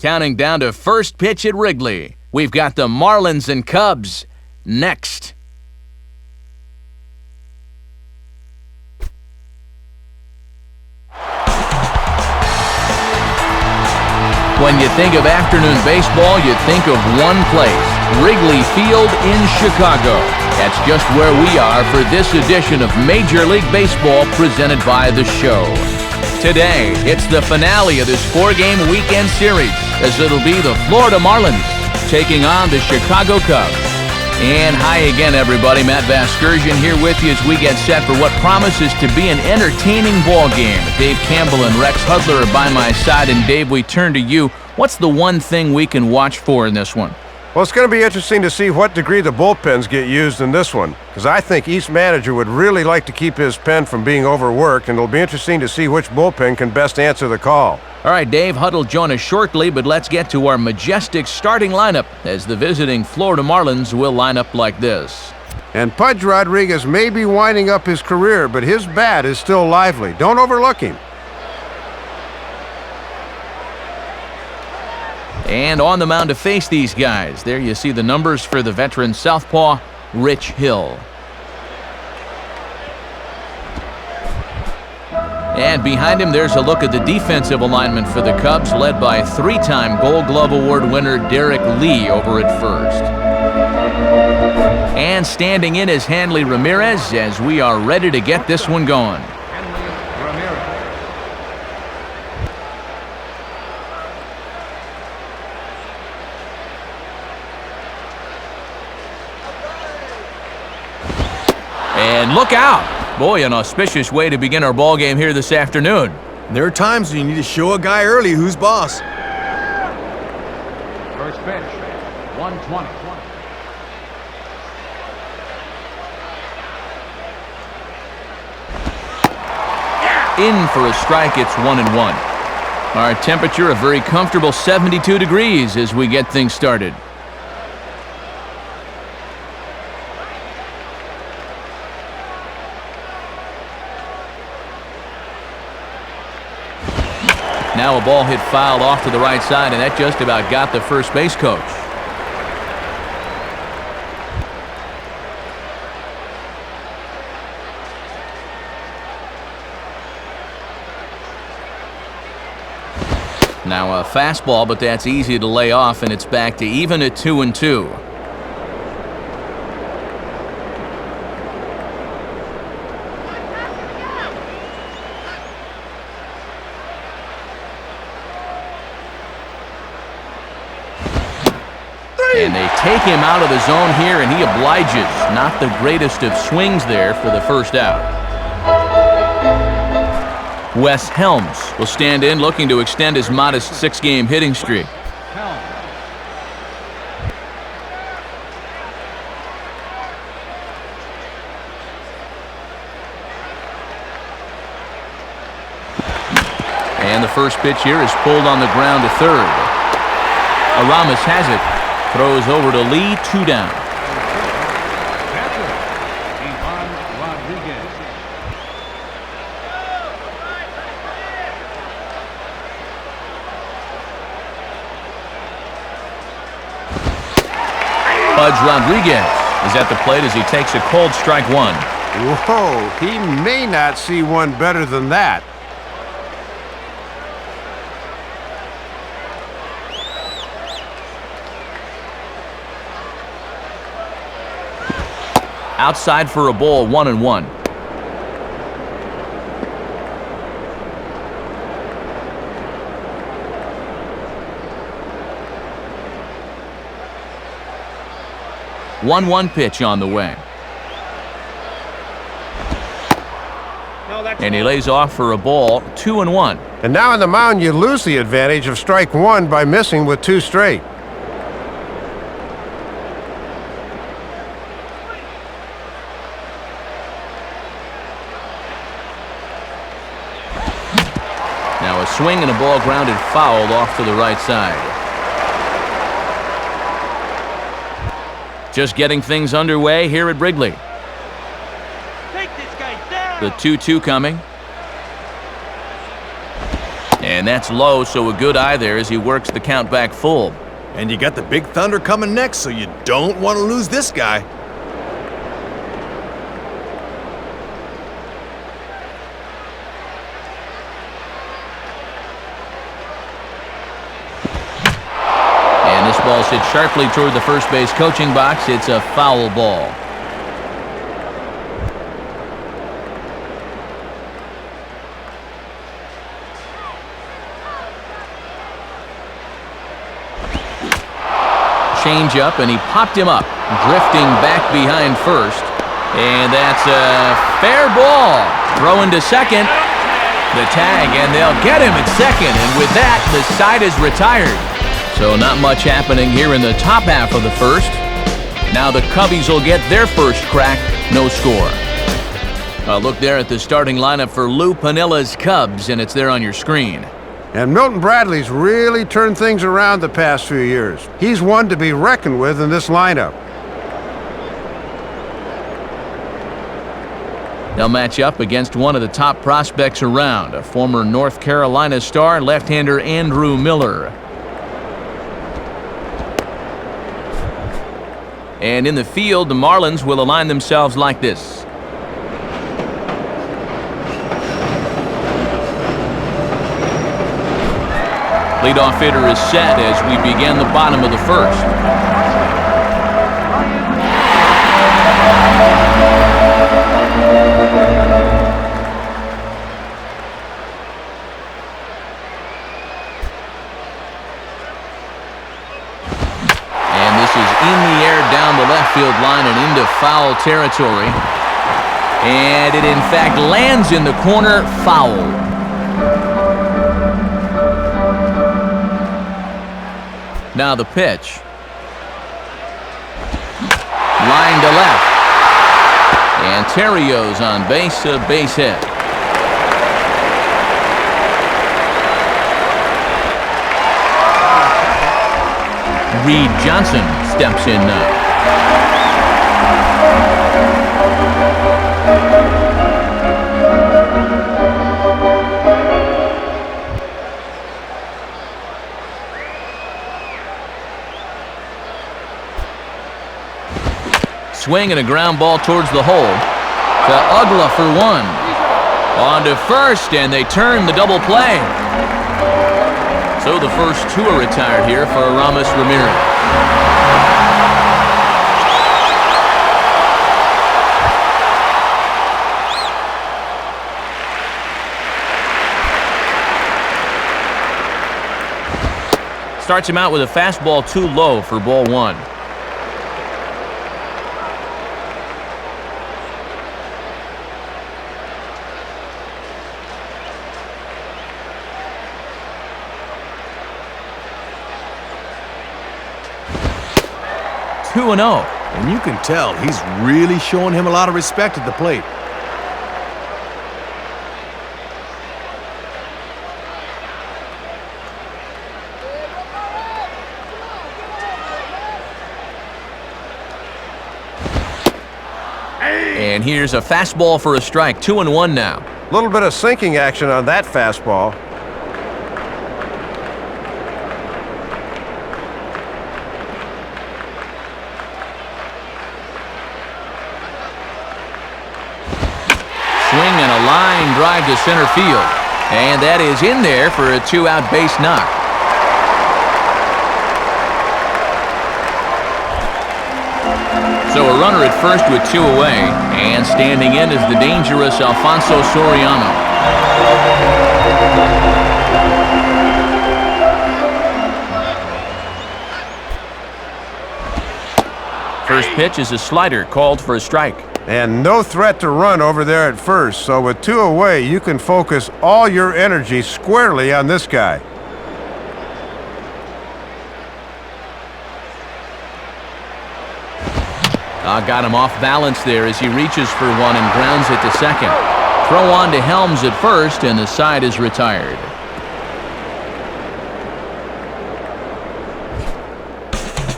Counting down to first pitch at Wrigley. We've got the Marlins and Cubs next. When you think of afternoon baseball, you think of one place, Wrigley Field in Chicago. That's just where we are for this edition of Major League Baseball presented by The Show. Today, it's the finale of this 4-game weekend series, as it'll be the Florida Marlins taking on the Chicago Cubs. And hi again, everybody. Matt Vasgersian here with you as we get set for what promises to be an entertaining ball game. Dave Campbell and Rex Hudler are by my side. And Dave, we turn to you. What's the one thing we can watch for in this one? Well, it's going to be interesting to see what degree the bullpens get used in this one, because I think each manager would really like to keep his pen from being overworked, and it'll be interesting to see which bullpen can best answer the call. All right, Dave, Hudd will join us shortly, but let's get to our majestic starting lineup as the visiting Florida Marlins will line up like this. And Pudge Rodriguez may be winding up his career, but his bat is still lively. Don't overlook him. And on the mound to face these guys, there you see the numbers for the veteran southpaw, Rich Hill. And behind him, there's a look at the defensive alignment for the Cubs, led by 3-time Gold Glove Award winner Derek Lee over at first. And standing in is Hanley Ramirez as we are ready to get this one going. And look out! Boy, an auspicious way to begin our ball game here this afternoon. There are times when you need to show a guy early who's boss. First pitch, 120. In for a strike, it's 1-1. Our temperature, a very comfortable 72 degrees as we get things started. Now a ball hit fouled off to the right side, and that just about got the first base coach. Now a fastball, but that's easy to lay off, and it's back to even at 2-2. And they take him out of the zone here, and he obliges. Not the greatest of swings there for the first out. Wes Helms will stand in, looking to extend his modest 6-game hitting streak. And the first pitch here is pulled on the ground to third. Aramis has it. Throws over to Lee, 2 down. Pudge Rodriguez is at the plate as he takes a cold strike 1. Whoa, he may not see one better than that. Outside for a ball, 1-1. One pitch on the way. And he lays off for a ball, 2-1. And now on the mound, you lose the advantage of strike 1 by missing with 2 straight. Now a swing and a ball grounded fouled off to the right side. Just getting things underway here at Wrigley. Take this guy down. The 2-2 coming. And And that's low, so a good eye there as he works the count back full. And you got the Big Thunder coming next, so you don't want to lose this guy. And this ball's hit sharply toward the first base coaching box. It's a foul ball. Change up, and he popped him up, drifting back behind first. And that's a fair ball. Throw into second. The tag, and they'll get him at second. And with that, the side is retired. So not much happening here in the top half of the first. Now the Cubbies will get their first crack, no score. A look there at the starting lineup for Lou Pinilla's Cubs, and it's there on your screen. And Milton Bradley's really turned things around the past few years. He's one to be reckoned with in this lineup. They'll match up against one of the top prospects around, a former North Carolina star, left-hander Andrew Miller. And in the field, the Marlins will align themselves like this. Leadoff hitter is set as we begin the bottom of the first. And this is in the air down the left field line and into foul territory. And it in fact lands in the corner, foul. Now the pitch. Line to left. And Terrio's on base, a base hit. Reed Johnson steps in now. Swing and a ground ball towards the hole. To Ugla for one. On to first, and they turn the double play. So the first two are retired here for Aramis Ramirez. Starts him out with a fastball too low for ball one. And you can tell he's really showing him a lot of respect at the plate. And here's a fastball for a strike. 2-1 now. A little bit of sinking action on that fastball. Swing and a line drive to center field. And that is in there for a two-out base knock. So a runner at first with two away. And standing in is the dangerous Alfonso Soriano. First pitch is a slider called for a strike. And no threat to run over there at first, so with two away, you can focus all your energy squarely on this guy. Got him off balance there as he reaches for one and grounds it to second. Throw on to Helms at first, and the side is retired.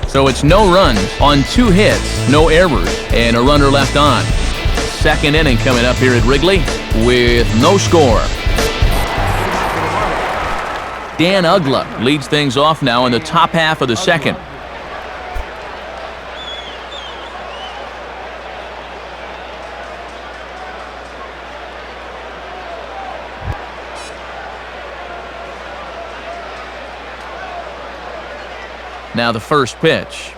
So it's no runs on two hits, no errors, and a runner left on. Second inning coming up here at Wrigley with no score. Dan Ugla leads things off now in the top half of the second. Now the first pitch.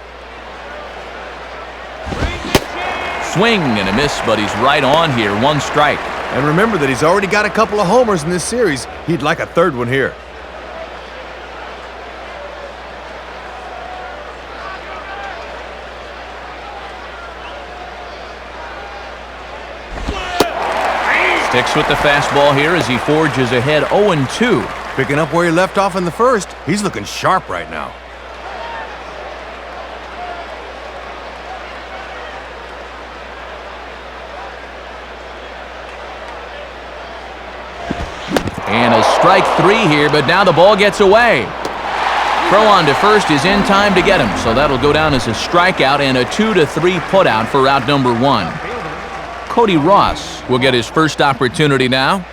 Swing and a miss, but he's right on here. 1 strike. And remember that he's already got a couple of homers in this series. He'd like a third one here. Sticks with the fastball here as he forges ahead 0-2. Picking up where he left off in the first. He's looking sharp right now. And a strike 3 here, but now the ball gets away. Throw on to first is in time to get him, so that'll go down as a strikeout and a 2-3 putout for out number 1. Cody Ross will get his first opportunity now.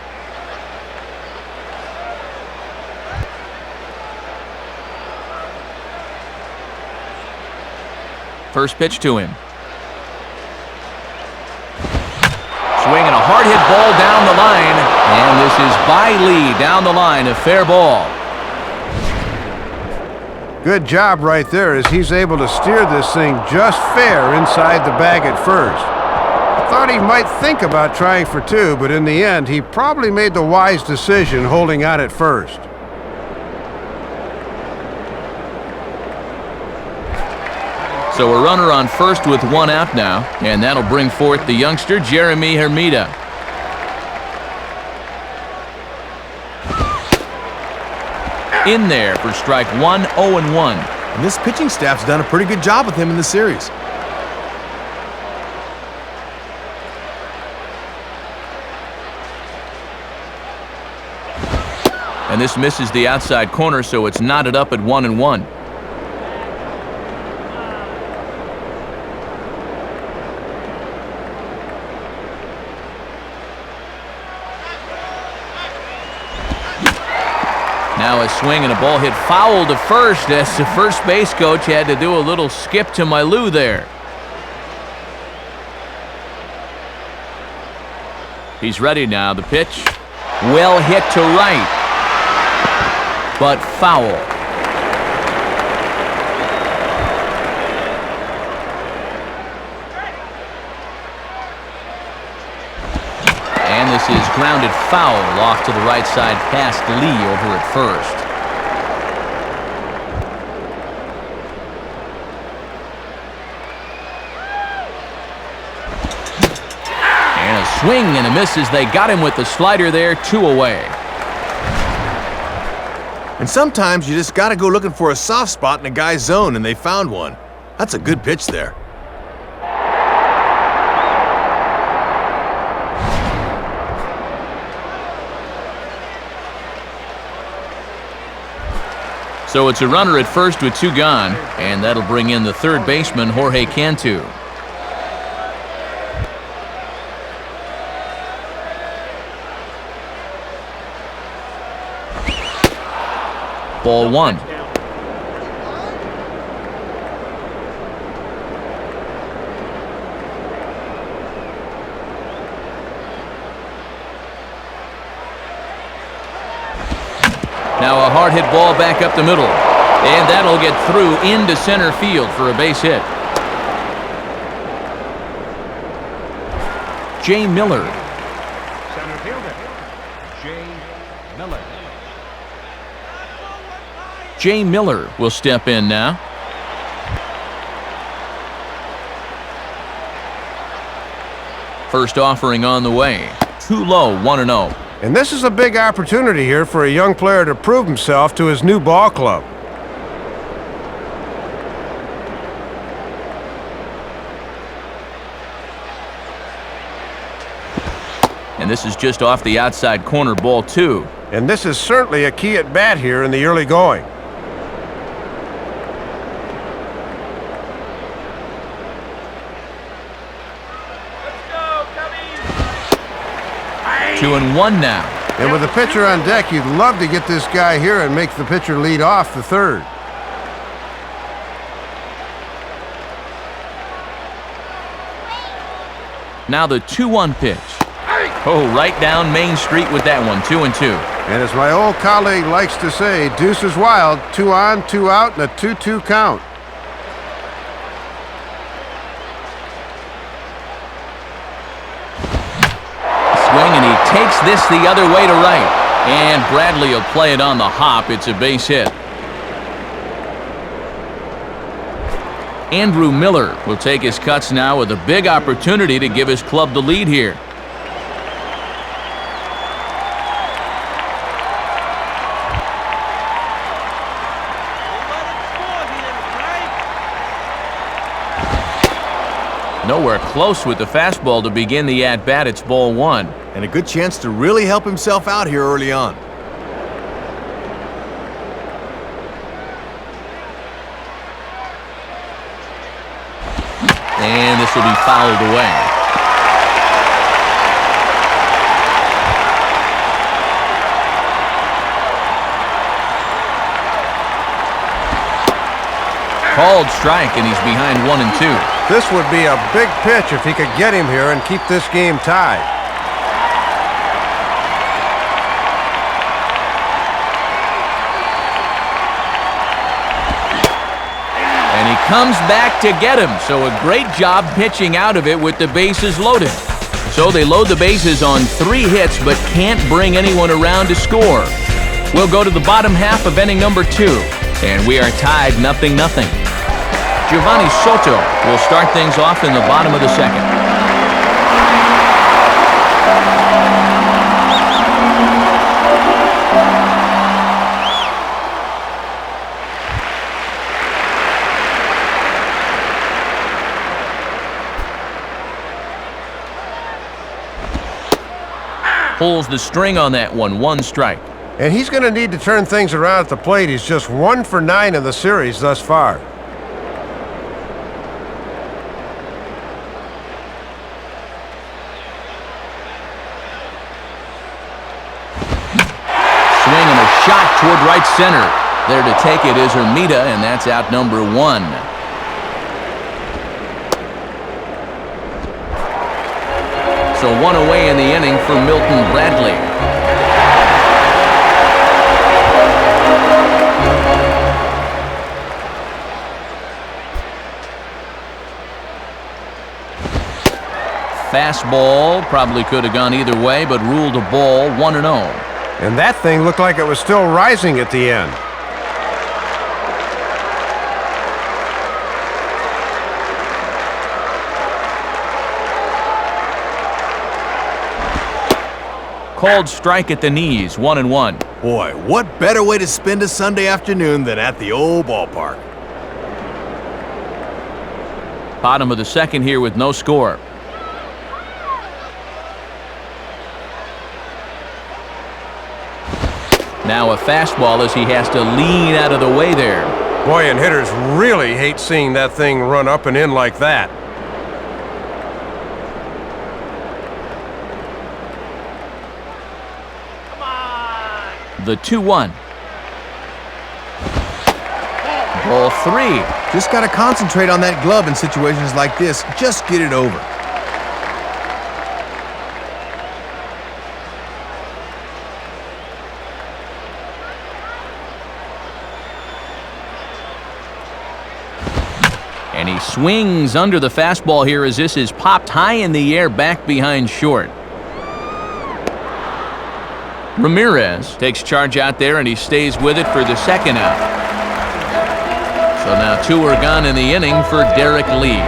First pitch to him. Swinging a hard hit ball down the line, and this is by Lee down the line, a fair ball. Good job right there as he's able to steer this thing just fair inside the bag at first. I thought he might think about trying for 2, but in the end, he probably made the wise decision holding on at first. So a runner on first with 1 out now, and that'll bring forth the youngster Jeremy Hermida. In there for strike 1, 0-1. And this pitching staff's done a pretty good job with him in this series. And this misses the outside corner, so it's knotted up at 1-1. Now a swing and a ball hit foul to first as the first base coach had to do a little skip to my Lou there. He's ready now. The pitch. Well hit to right, but foul. And this is grounded foul off to the right side past Lee over at first. And a swing and a miss as they got him with the slider there, 2 away. And sometimes you just got to go looking for a soft spot in a guy's zone, and they found one. That's a good pitch there. So it's a runner at first with 2 gone, and that'll bring in the third baseman, Jorge Cantu. Ball 1. Now a hard hit ball back up the middle, and that'll get through into center field for a base hit. Jay Miller. Center fielder, Jay Miller. Jay Miller will step in now. First offering on the way. Too low, 1-0. And this is a big opportunity here for a young player to prove himself to his new ball club. And this is just off the outside corner, ball 2. And this is certainly a key at bat here in the early going. Let's go, 2-1 now. And with the pitcher on deck, you'd love to get this guy here and make the pitcher lead off the third. Now the 2-1 pitch. Oh, right down Main Street with that one, 2-2. And as my old colleague likes to say, deuce is wild, 2 on, 2 out, and a 2-2 count. Swing, and he takes this the other way to right. And Bradley will play it on the hop. It's a base hit. Andrew Miller will take his cuts now with a big opportunity to give his club the lead here. Nowhere close with the fastball to begin the at-bat. It's ball 1. And a good chance to really help himself out here early on. And this will be fouled away. Called strike, and he's behind 1-2. This would be a big pitch if he could get him here and keep this game tied. And he comes back to get him, so a great job pitching out of it with the bases loaded. So they load the bases on 3 hits but can't bring anyone around to score. We'll go to the bottom half of inning number 2, and we are tied 0-0. Giovanni Soto will start things off in the bottom of the second. Pulls the string on that one, 1 strike. And he's going to need to turn things around at the plate. He's just 1 for 9 in the series thus far. Shot toward right center. There to take it is Hermida, and that's out number 1. So 1 away in the inning for Milton Bradley. Fastball probably could have gone either way, but ruled a ball, 1-0. And that thing looked like it was still rising at the end. Called strike at the knees, 1-1. Boy, what better way to spend a Sunday afternoon than at the old ballpark? Bottom of the second here with no score. Now a fastball as he has to lean out of the way there. Boy, and hitters really hate seeing that thing run up and in like that. Come on! The 2-1. Ball 3. Just got to concentrate on that glove in situations like this. Just get it over. And he swings under the fastball here as this is popped high in the air back behind short. Ramirez takes charge out there, and he stays with it for the second out. So now 2 are gone in the inning for Derek Lee.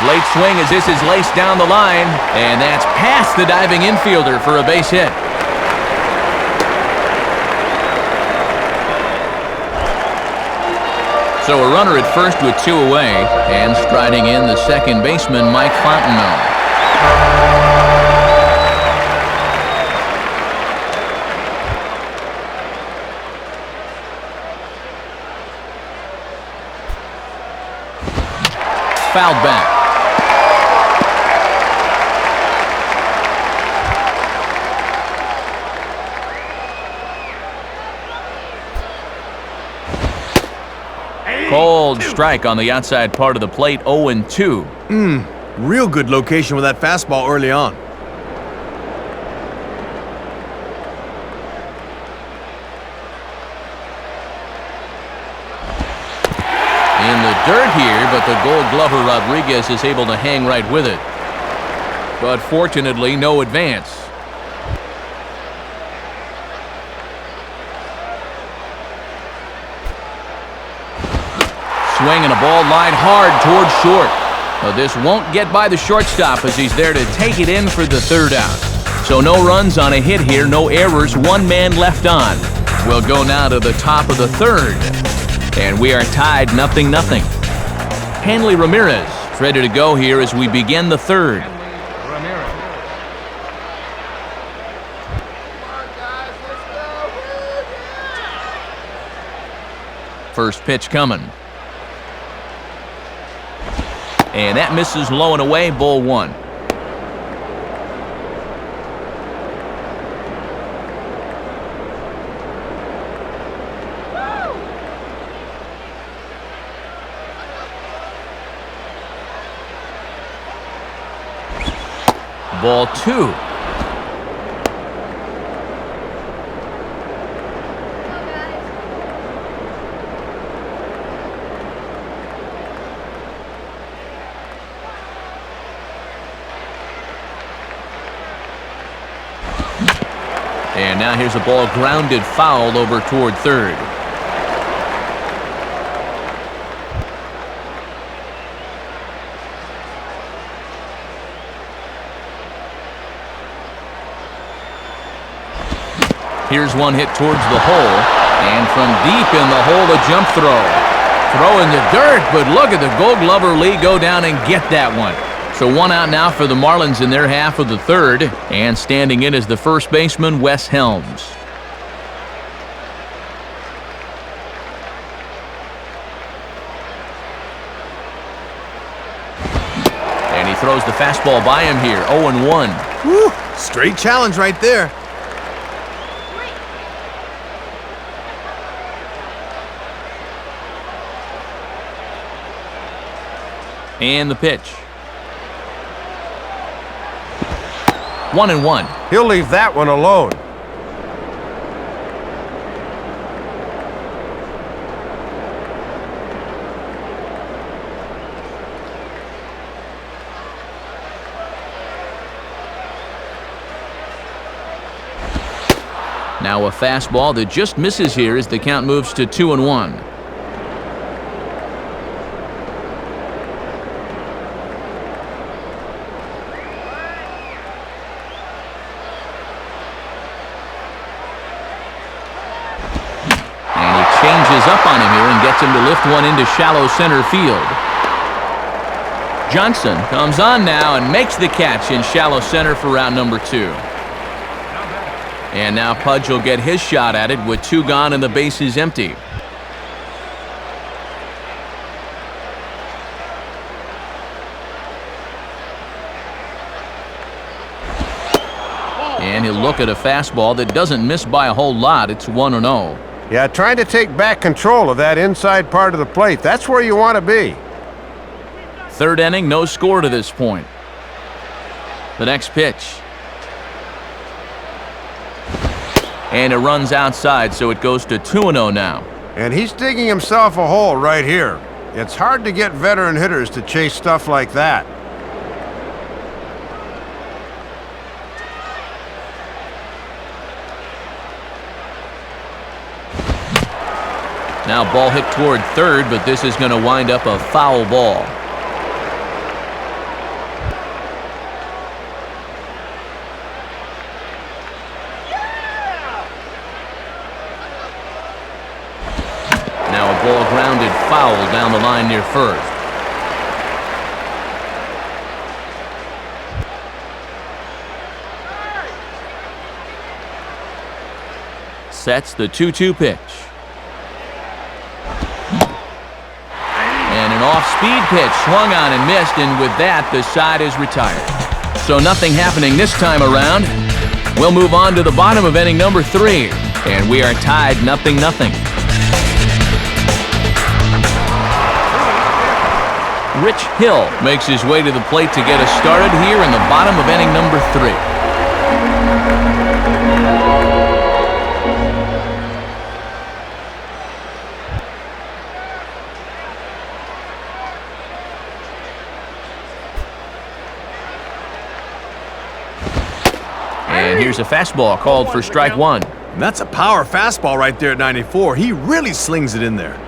Late swing as this is laced down the line, and that's past the diving infielder for a base hit. So a runner at first with 2 away, and striding in the second baseman, Mike Fontenot. fouled back. Cold strike on the outside part of the plate, 0-2. Real good location with that fastball early on. In the dirt here, but the Gold Glover Rodriguez is able to hang right with it. But fortunately, no advance. Swinging a ball line hard towards short. But this won't get by the shortstop as he's there to take it in for the third out. So no runs on a hit here, no errors, one man left on. We'll go now to the top of the third. And we are tied 0-0. Hanley Ramirez ready to go here as we begin the third. Ramirez. First pitch coming. And that misses low and away, ball 1. Ball 2. And now here's a ball grounded foul over toward third. Here's one hit towards the hole, and from deep in the hole a jump throw. Throw in the dirt, but look at the Gold Glover Lee go down and get that one. So one out now for the Marlins in their half of the third, and standing in is the first baseman, Wes Helms. And he throws the fastball by him here, 0-1. Woo! Straight challenge right there. And the pitch. 1-1. He'll leave that one alone. Now a fastball that just misses here as the count moves to 2-1. Changes up on him here and gets him to lift one into shallow center field. Johnson comes on now and makes the catch in shallow center for round number 2. And now Pudge will get his shot at it with 2 gone and the bases empty. And he'll look at a fastball that doesn't miss by a whole lot. It's 1-0. Yeah, trying to take back control of that inside part of the plate. That's where you want to be. Third inning, no score to this point. The next pitch. And it runs outside, so it goes to 2-0 now. And he's digging himself a hole right here. It's hard to get veteran hitters to chase stuff like that. Now ball hit toward third, but this is going to wind up a foul ball. Now a ball grounded foul down the line near first. Sets the 2-2 pitch. And an off-speed pitch, swung on and missed, and with that, the side is retired. So nothing happening this time around. We'll move on to the bottom of inning number 3, and we are tied 0-0. Rich Hill makes his way to the plate to get us started here in the bottom of inning number 3. And here's a fastball called for strike 1. And that's a power fastball right there at 94. He really slings it in there.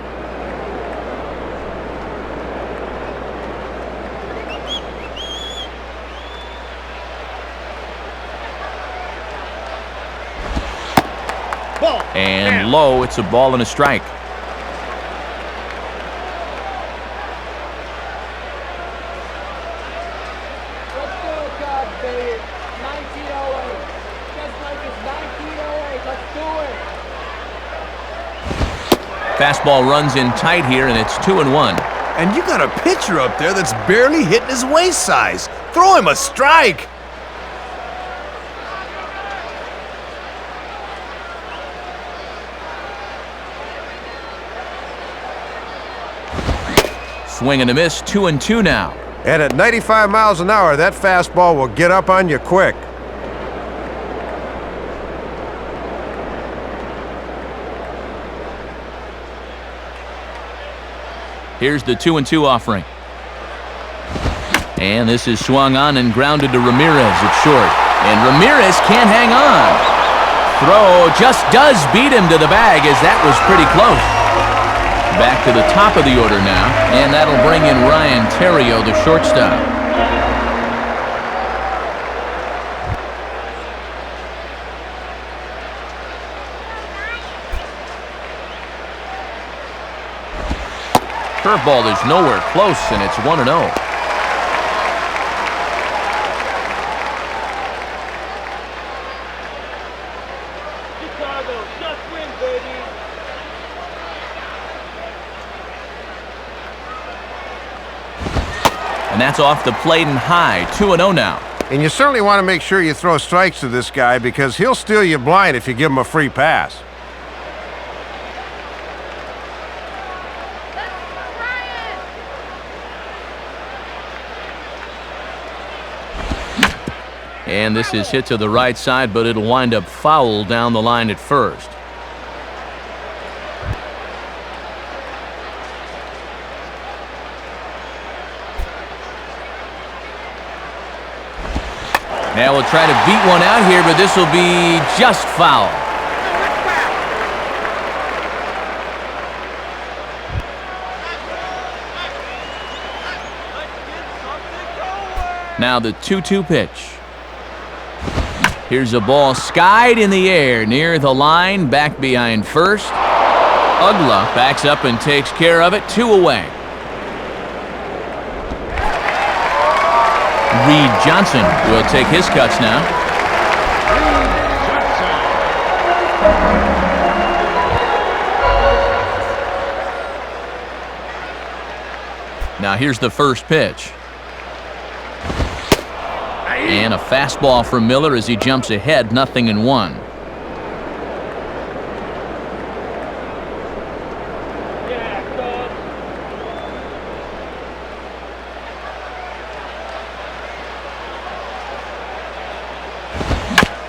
And low, it's a ball and a strike. Let's do it, God, baby. 1908. Just like it's 1908. Let's do it. Fastball runs in tight here, and it's 2-1. And you got a pitcher up there that's barely hitting his waist size. Throw him a strike. Swing and a miss, 2-2 now. And at 95 miles an hour, that fastball will get up on you quick. Here's the 2-2 offering. And this is swung on and grounded to Ramirez at short. And Ramirez can't hang on. Throw just does beat him to the bag, as that was pretty close. Back to the top of the order now, and that'll bring in Ryan Terrio, the shortstop. Curveball is nowhere close, and it's 1-0. Chicago, just win, baby. And that's off the plate and high, 2-0 now. And you certainly want to make sure you throw strikes to this guy because he'll steal you blind if you give him a free pass. And this is hit to the right side, but it'll wind up foul down the line at first. Now we'll try to beat one out here, but this will be just foul. Now the 2-2 pitch. Here's a ball skied in the air near the line, back behind first. Ugla backs up and takes care of it, 2 away. Reed Johnson will take his cuts now. Now here's the first pitch. And a fastball for Miller as he jumps ahead, 0-1.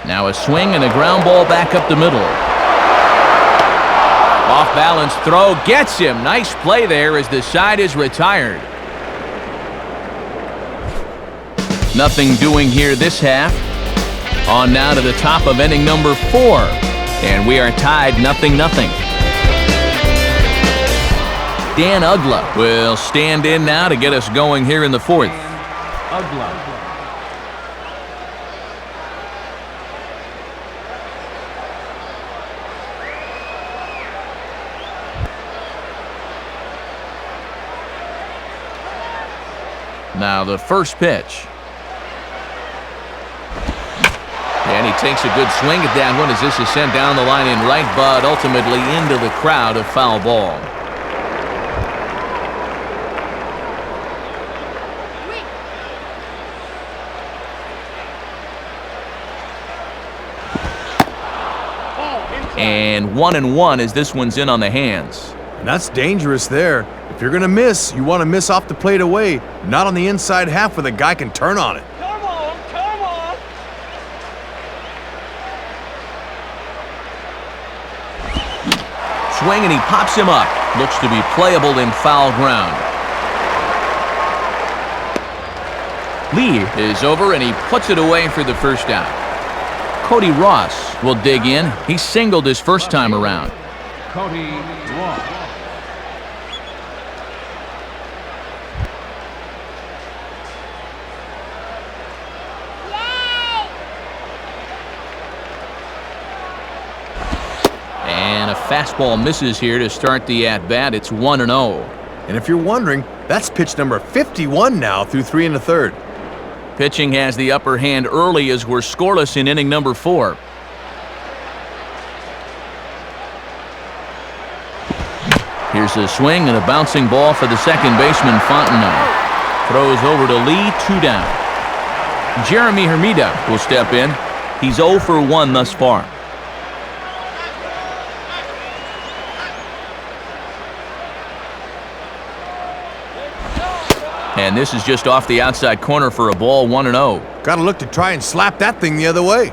Now a swing and a ground ball back up the middle. Off balance throw gets him. Nice play there as the side is retired. Nothing doing here this half. On now to the top of inning number 4. And we are tied 0-0. Dan Ugla will stand in now to get us going here in the 4th. Ugla. Now the first pitch. And he takes a good swing at that one as this is sent down the line in right, but ultimately into the crowd, a foul ball. And 1-1 as this one's in on the hands. And that's dangerous there. If you're going to miss, you want to miss off the plate away, not on the inside half where the guy can turn on it. Come on, come on. Swing and he pops him up. Looks to be playable in foul ground. Lee is over and he puts it away for the first out. Cody Ross will dig in. He singled his first time around. Cody Ross. And a fastball misses here to start the at-bat. It's 1-0. And if you're wondering, that's pitch number 51 now through 3 1/3. Pitching has the upper hand early as we're scoreless in inning number 4. Here's a swing and a bouncing ball for the second baseman, Fontenot. Throws over to Lee, 2 down. Jeremy Hermida will step in. He's 0 for 1 thus far. And this is just off the outside corner for a ball, 1-0. Got to look to try and slap that thing the other way.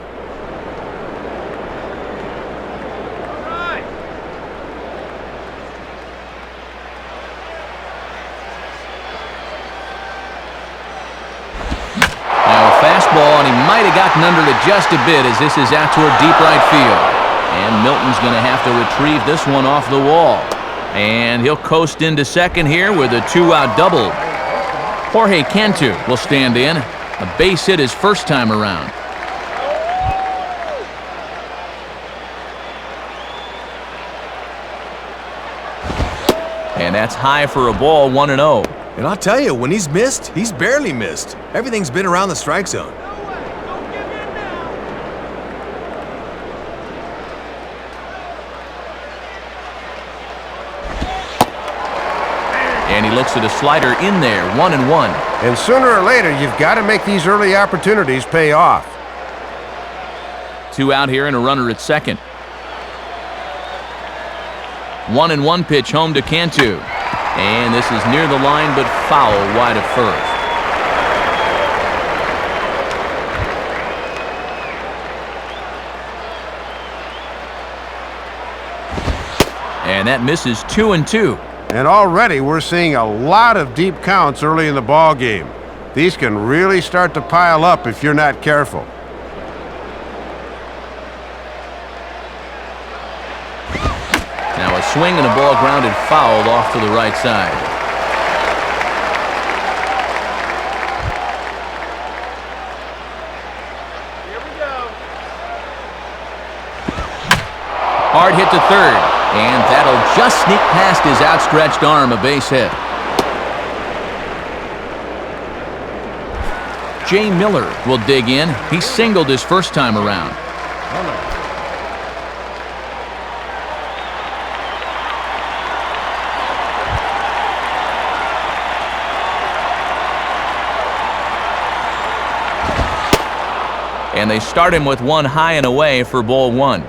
Now a fastball, and he might have gotten under it just a bit as this is out toward deep right field. And Milton's going to have to retrieve this one off the wall. And he'll coast into second here with a 2-out double. Jorge Cantu will stand in. A base hit his first time around. And that's high for a ball, 1-0. And I'll tell you, when he's missed, he's barely missed. Everything's been around the strike zone. And he looks at a slider in there, 1-1. And sooner or later, you've got to make these early opportunities pay off. 2 out here and a runner at second. 1-1 pitch home to Cantu. And this is near the line, but foul wide of first. And that misses 2-2. And already we're seeing a lot of deep counts early in the ball game. These can really start to pile up if you're not careful. Now a swing and a ball grounded foul off to the right side. Here we go. Hard hit to third. And that'll just sneak past his outstretched arm, a base hit. Jay Miller will dig in. He singled his first time around. And they start him with one high and away for ball 1.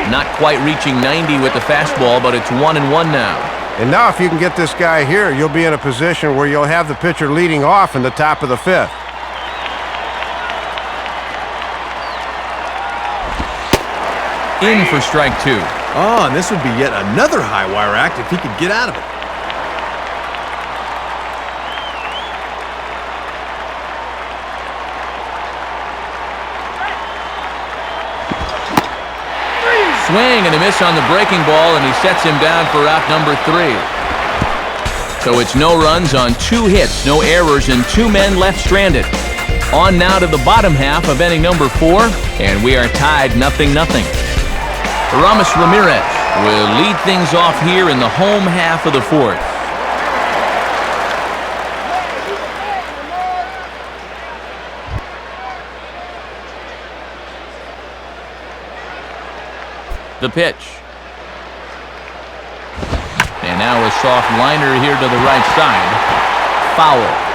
Not quite reaching 90 with the fastball, but it's 1-1 now. And now if you can get this guy here, you'll be in a position where you'll have the pitcher leading off in the top of the 5th. In for strike 2. Oh, and this would be yet another high wire act if he could get out of it. Swing and a miss on the breaking ball, and he sets him down for out number 3. So it's no runs on 2 hits, no errors, and 2 men left stranded. On now to the bottom half of inning number 4, and we are tied 0-0. Ramos Ramirez will lead things off here in the home half of the 4th. The pitch. And now soft liner here to the right side. Foul.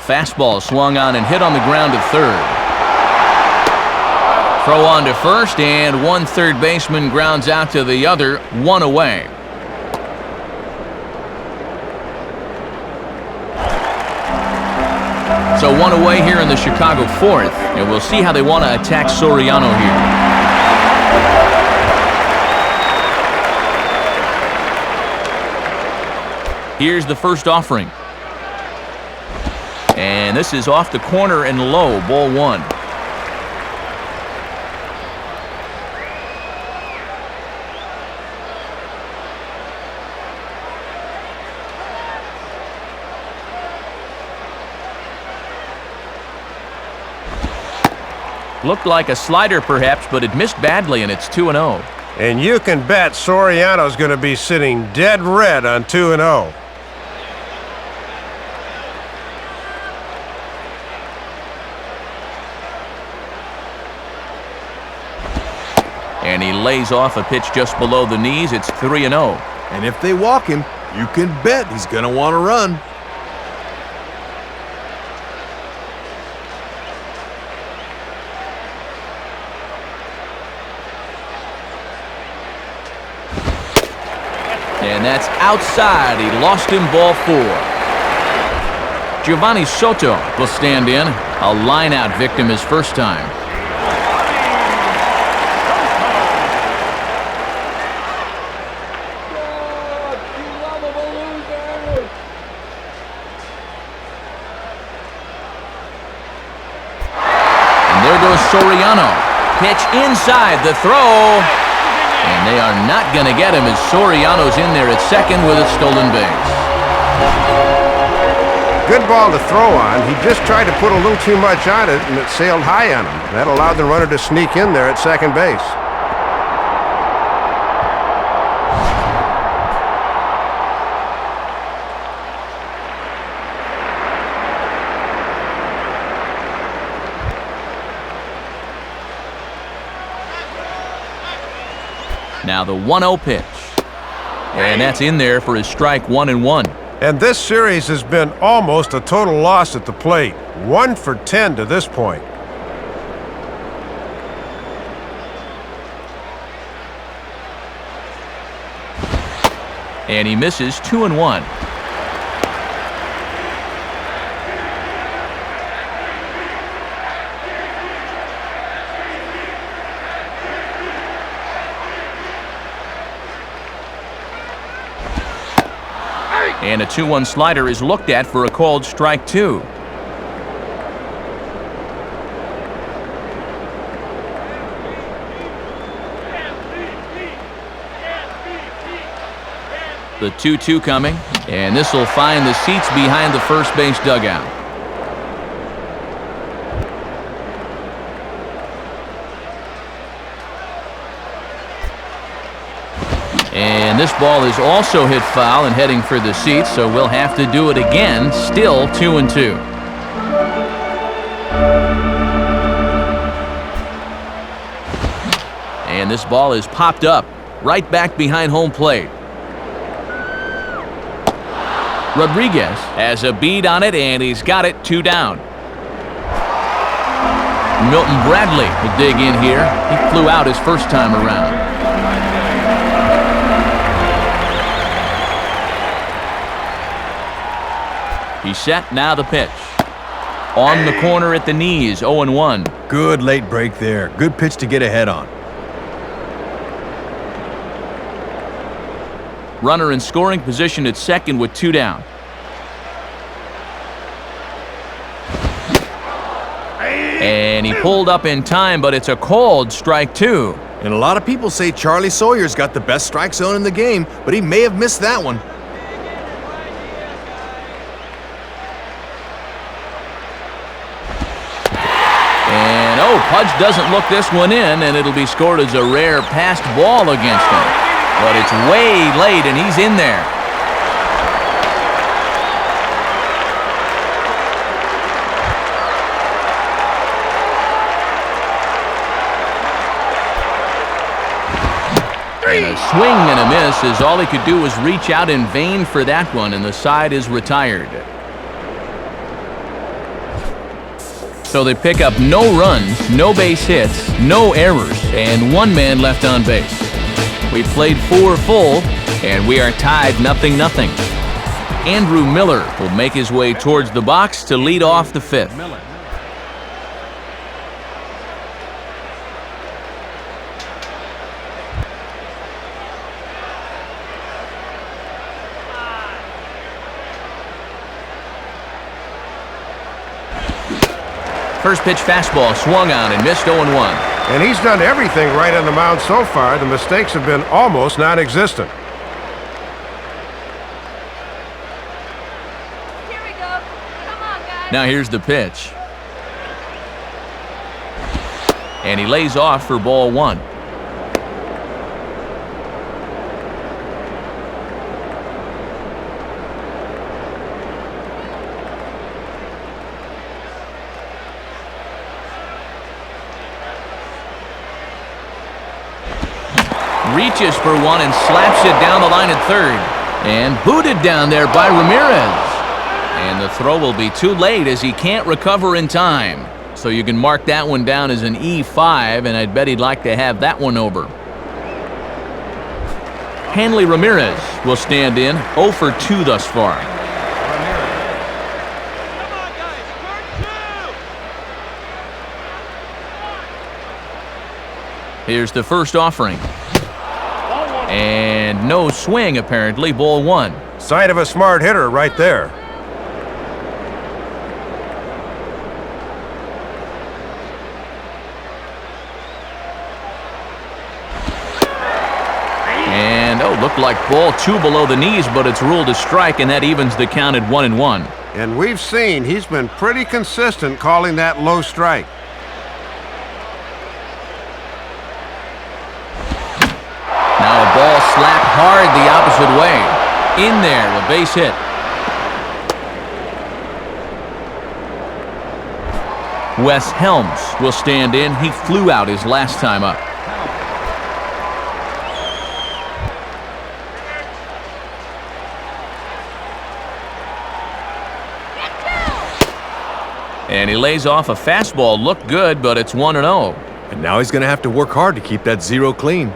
Fastball swung on and hit on the ground to third. Throw on to first, and one third baseman grounds out to the other, one away. So one away here in the Chicago fourth, and we'll see how they want to attack Soriano here. Here's the first offering. And this is off the corner and low, ball one. Looked like a slider perhaps, but it missed badly, and it's 2-0. And you can bet Soriano's going to be sitting dead red on 2-0. And he lays off a pitch just below the knees. It's 3-0. And if they walk him, you can bet he's going to want to run. And that's outside. He lost him, ball four. Giovanni Soto will stand in. A line-out victim his first time. And there goes Soriano. Pitch inside the throw. And they are not going to get him as Soriano's in there at second with a stolen base. Good ball to throw on. He just tried to put a little too much on it, and it sailed high on him. That allowed the runner to sneak in there at second base. Now the 1-0 pitch. And that's in there for his strike 1-1. And this series has been almost a total loss at the plate. 1 for 10 to this point. And he misses 2-1. And a 2-1 slider is looked at for a called strike two. The 2-2 coming, and this will find the seats behind the first base dugout. And this ball is also hit foul and heading for the seats, so we'll have to do it again. Still 2-2. And this ball is popped up right back behind home plate. Rodriguez has a bead on it, and he's got it 2 down. Milton Bradley will dig in here. He flew out his first time around. He's set, now the pitch. On the corner at the knees, 0-1. Good late break there. Good pitch to get ahead on. Runner in scoring position at second with 2 down. And he pulled up in time, but it's a called strike two. And a lot of people say Charlie Sawyer's got the best strike zone in the game, but he may have missed that one. Pudge doesn't look this one in, and it'll be scored as a rare passed ball against him. But it's way late, and he's in there. And a swing and a miss as all he could do was reach out in vain for that one, and the side is retired. So they pick up no runs, no base hits, no errors, and one man left on base. We played 4 full, and we are tied 0-0. Andrew Miller will make his way towards the box to lead off the 5th. First pitch fastball swung on and missed 0-1. And he's done everything right on the mound so far. The mistakes have been almost non-existent. Here we go. Come on, guys. Now here's the pitch. And he lays off for ball 1. Reaches for one and slaps it down the line at third. And booted down there by Ramirez. And the throw will be too late as he can't recover in time. So you can mark that one down as an E5, and I'd bet he'd like to have that one over. Hanley Ramirez will stand in 0 for 2 thus far. Here's the first offering. And no swing, apparently, ball 1. Sign of a smart hitter right there. And, looked like ball 2 below the knees, but it's ruled a strike, and that evens the count at 1-1. And we've seen he's been pretty consistent calling that low strike. Now a ball slapped hard the opposite way. In there, a base hit. Wes Helms will stand in. He flew out his last time up. And he lays off a fastball. Looked good, but it's 1-0. And now he's going to have to work hard to keep that 0 clean.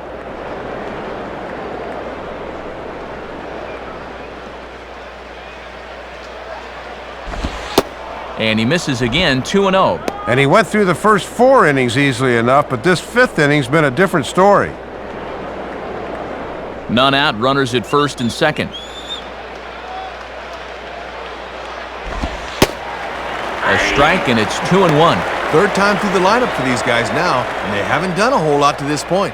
And he misses again, 2-0. And he went through the first 4 innings easily enough, but this 5th inning's been a different story. None out, runners at first and second. A strike, and it's 2-1. Third time through the lineup for these guys now, and they haven't done a whole lot to this point.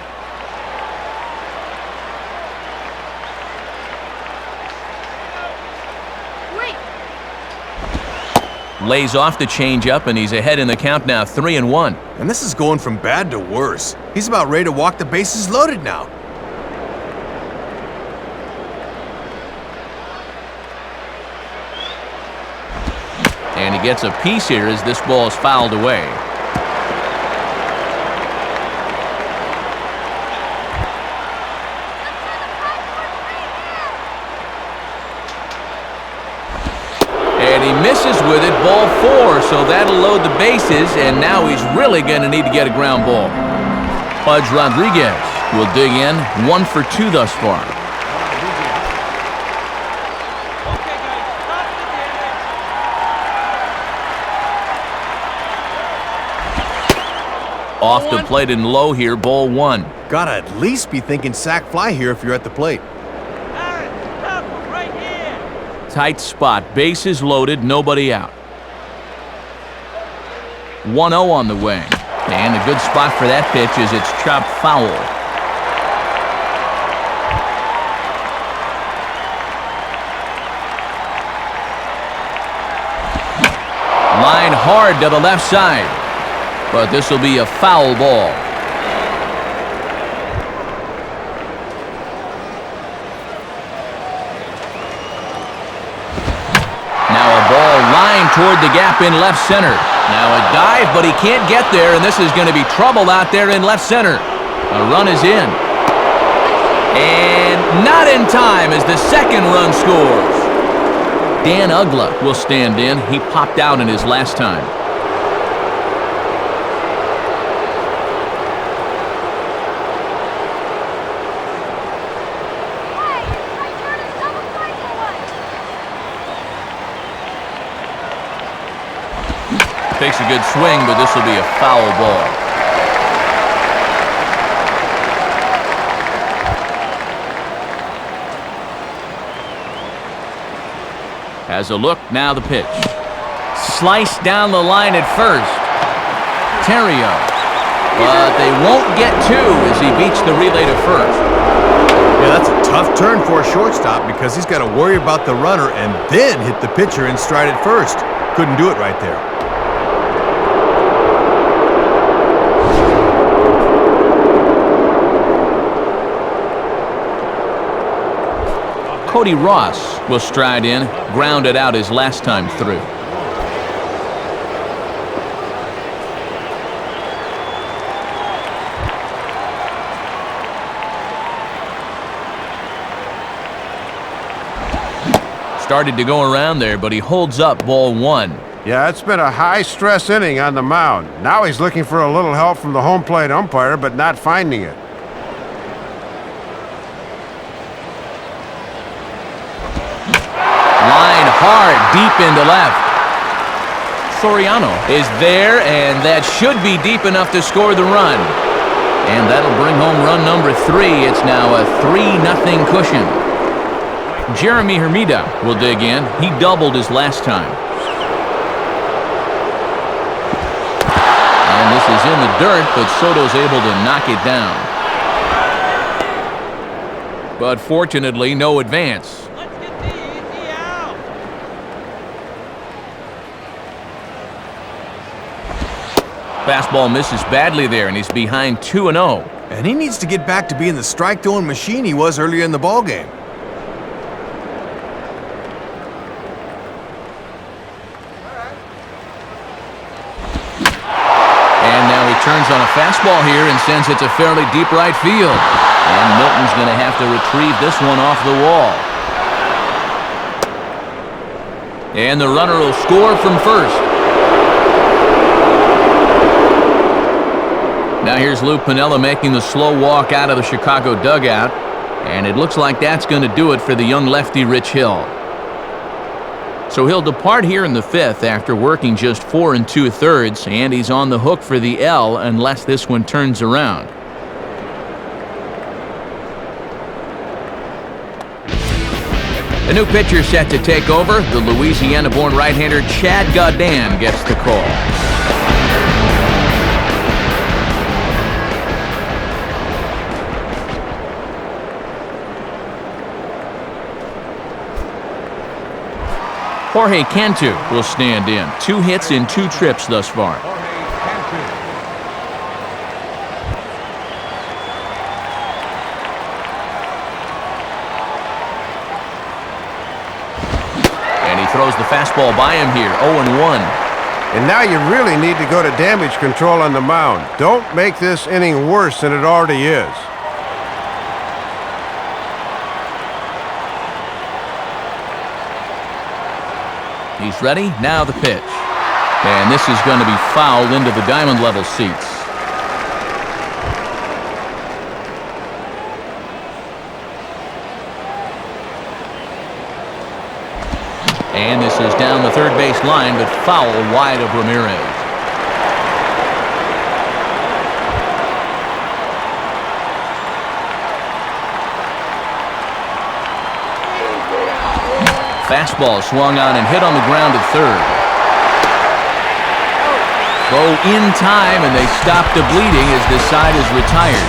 Lays off the changeup, and he's ahead in the count now, 3-1. And this is going from bad to worse. He's about ready to walk the bases loaded now. And he gets a piece here as this ball is fouled away. And he misses with it, ball 4, so that'll load the bases, and now he's really going to need to get a ground ball. Pudge Rodriguez will dig in, 1 for 2 thus far. Off the plate and low here, ball 1. Gotta at least be thinking sac fly here if you're at the plate. Tight spot, bases loaded, nobody out. 1-0 on the way. And a good spot for that pitch as it's chopped foul. Line hard to the left side. But this will be a foul ball. Now a ball lined toward the gap in left center. Now a dive, but he can't get there, and this is going to be trouble out there in left center. A run is in. And not in time as the second run scores. Dan Ugla will stand in. He popped out in his last time. Takes a good swing, but this will be a foul ball. Has a look, now the pitch. Sliced down the line at first. Terrio. But they won't get two as he beats the relay to first. Yeah, that's a tough turn for a shortstop because he's got to worry about the runner and then hit the pitcher in stride at first. Couldn't do it right there. Cody Ross will stride in, grounded out his last time through. Started to go around there, but he holds up ball one. Yeah, it's been a high-stress inning on the mound. Now he's looking for a little help from the home plate umpire, but not finding it. Line hard, deep into left. Soriano is there, and that should be deep enough to score the run. And that'll bring home run number 3. It's now a 3-0 cushion. Jeremy Hermida will dig in. He doubled his last time. And this is in the dirt, but Soto's able to knock it down. But fortunately, no advance. Fastball misses badly there, and he's behind 2-0. And he needs to get back to being the strike-throwing machine he was earlier in the ballgame. And now he turns on a fastball here and sends it to fairly deep right field. And Milton's going to have to retrieve this one off the wall. And the runner will score from first. Now here's Lou Piniella making the slow walk out of the Chicago dugout. And it looks like that's going to do it for the young lefty Rich Hill. So he'll depart here in the 5th after working just 4 2/3, and he's on the hook for the L unless this one turns around. A new pitcher set to take over. The Louisiana-born right-hander Chad Gaudin gets the call. Jorge Cantu will stand in. 2 hits in 2 trips thus far. And he throws the fastball by him here, 0-1. And now you really need to go to damage control on the mound. Don't make this inning worse than it already is. He's ready, now the pitch. And this is going to be fouled into the diamond level seats. And this is down the third base line, but foul wide of Ramirez. Fastball swung on and hit on the ground at third. Throw in time, and they stop the bleeding as this side is retired.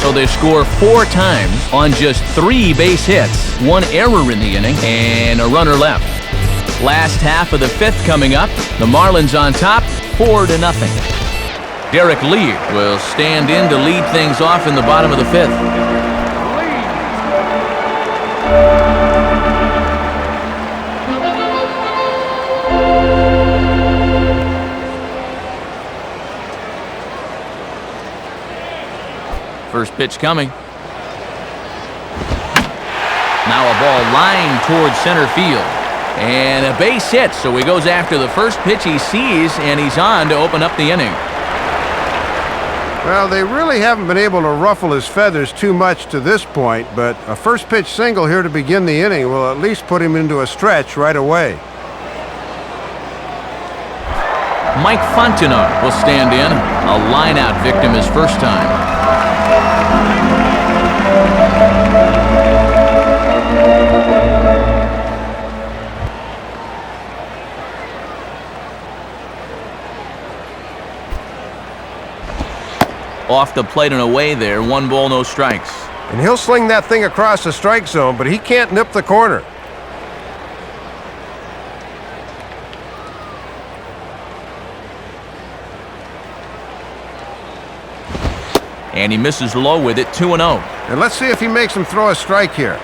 So they score 4 times on just 3 base hits, 1 error in the inning, and a runner left. Last half of the 5th coming up. The Marlins on top, 4-0. Derek Lee will stand in to lead things off in the bottom of the 5th. First pitch coming. ball lined towards center field. And a base hit, so he goes after the first pitch he sees, and he's on to open up the inning. Well, they really haven't been able to ruffle his feathers too much to this point, but a first pitch single here to begin the inning will at least put him into a stretch right away. Mike Fontenot will stand in, a line-out victim his first time. Off the plate and away there, 1 ball, no strikes. And he'll sling that thing across the strike zone, but he can't nip the corner. And he misses low with it, 2-0. And let's see if he makes him throw a strike here.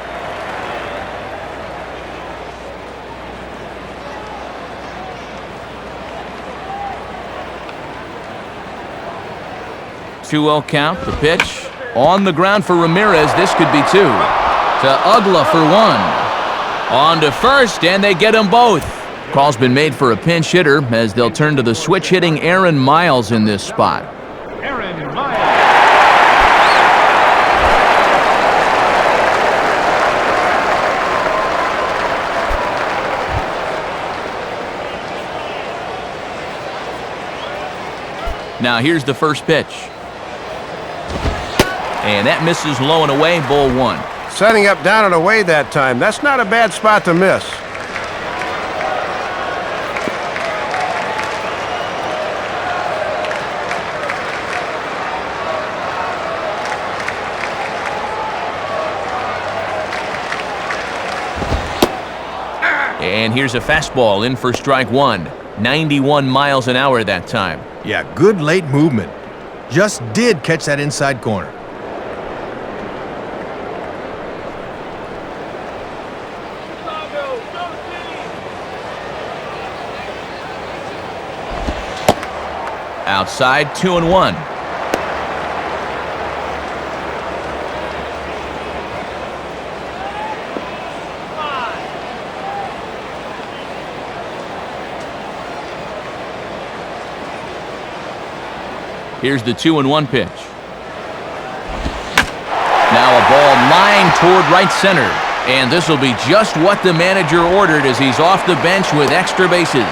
Two-0 count, the pitch. On the ground for Ramirez, this could be 2. To Ugla for 1. On to first, and they get them both. Call's been made for a pinch hitter as they'll turn to the switch-hitting Aaron Miles in this spot. Aaron Miles. Now here's the first pitch. And that misses low and away, ball 1. Setting up down and away that time. That's not a bad spot to miss. And here's a fastball in for strike 1. 91 miles an hour that time. Yeah, good late movement. Just did catch that inside corner. Outside, 2-1. Here's the 2-1 pitch. Now a ball lined toward right center. And this will be just what the manager ordered as he's off the bench with extra bases.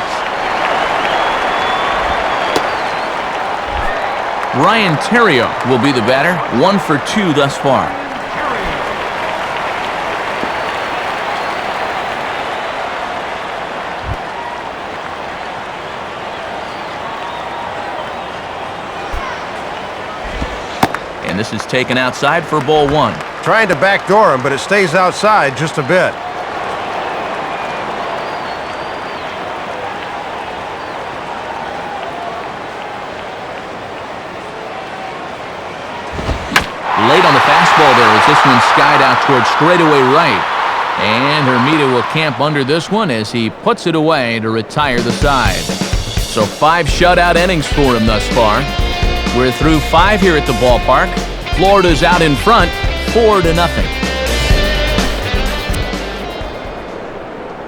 Ryan Terrio will be the batter, 1 for 2 thus far. And this is taken outside for ball 1. Trying to backdoor him, but it stays outside just a bit. Late on the fastball there as this one skied out towards straightaway right. And Hermida will camp under this one as he puts it away to retire the side. So 5 shutout innings for him thus far. We're through 5 here at the ballpark. Florida's out in front, 4-0.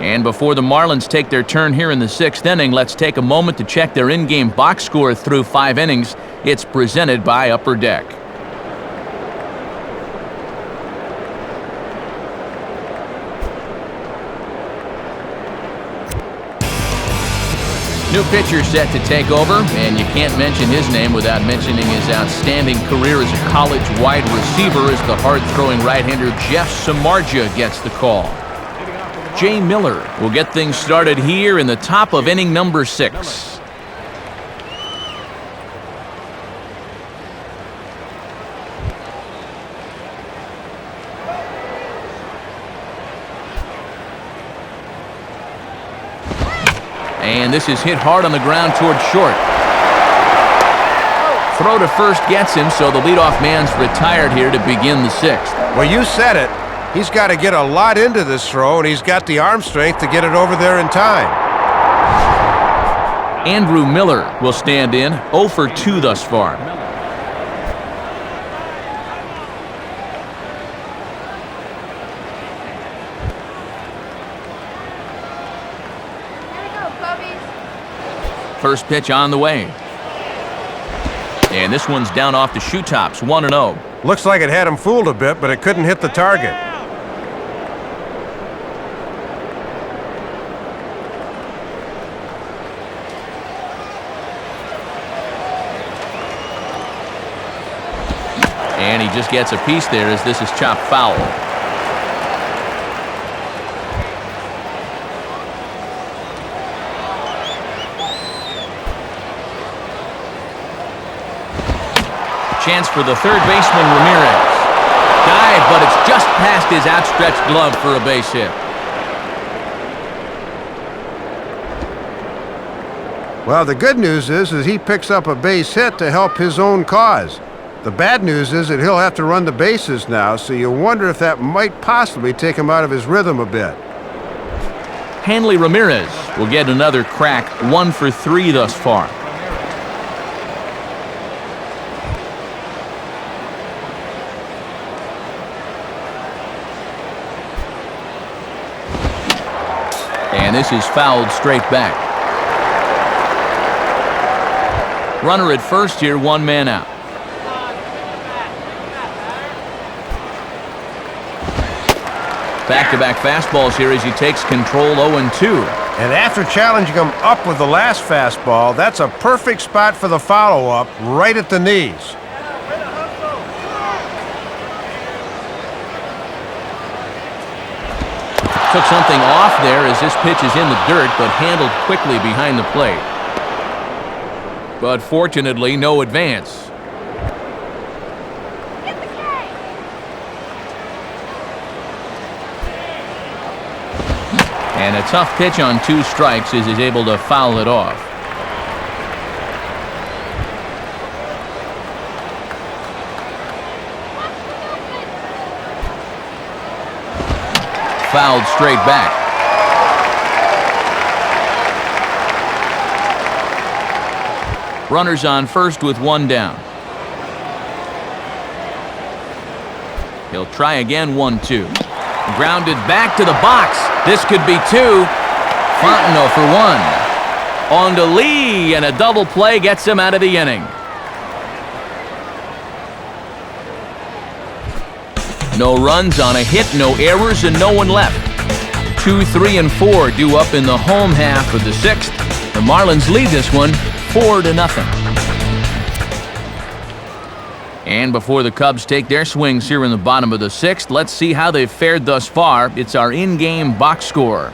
And before the Marlins take their turn here in the 6th inning, let's take a moment to check their in-game box score through 5 innings. It's presented by Upper Deck. New pitcher set to take over, and you can't mention his name without mentioning his outstanding career as a college wide receiver as the hard-throwing right-hander Jeff Samardzija gets the call. Jay Miller will get things started here in the top of inning number 6. And this is hit hard on the ground toward short. Throw to first gets him, so the leadoff man's retired here to begin the 6th. Well, you said it. He's got to get a lot into this throw, and he's got the arm strength to get it over there in time. Andrew Miller will stand in, 0 for 2 thus far. First pitch on the way. And this one's down off the shoe tops, 1-0. Looks like it had him fooled a bit, but it couldn't hit the target. And he just gets a piece there as this is chopped foul. Chance for the third baseman, Ramirez. Dive, but it's just past his outstretched glove for a base hit. Well, the good news is he picks up a base hit to help his own cause. The bad news is that he'll have to run the bases now, so you wonder if that might possibly take him out of his rhythm a bit. Hanley Ramirez will get another crack, 1 for 3 thus far. And this is fouled straight back. Runner at first here, 1 man out. Back-to-back fastballs here as he takes control, 0-2. And after challenging him up with the last fastball, that's a perfect spot for the follow-up, right at the knees. Took something off there as this pitch is in the dirt, but handled quickly behind the plate. But fortunately, no advance. And a tough pitch on 2 strikes as he's able to foul it off. Fouled straight back. Runners on first with 1 down. He'll try again, 1-2. Grounded back to the box. This could be 2. Fontenot for 1. On to Lee, and a double play gets him out of the inning. No runs on a hit, no errors, and no one left. 2, 3, and 4 due up in the home half of the 6th. The Marlins lead this one 4-0. And before the Cubs take their swings here in the bottom of the 6th, let's see how they've fared thus far. It's our in-game box score.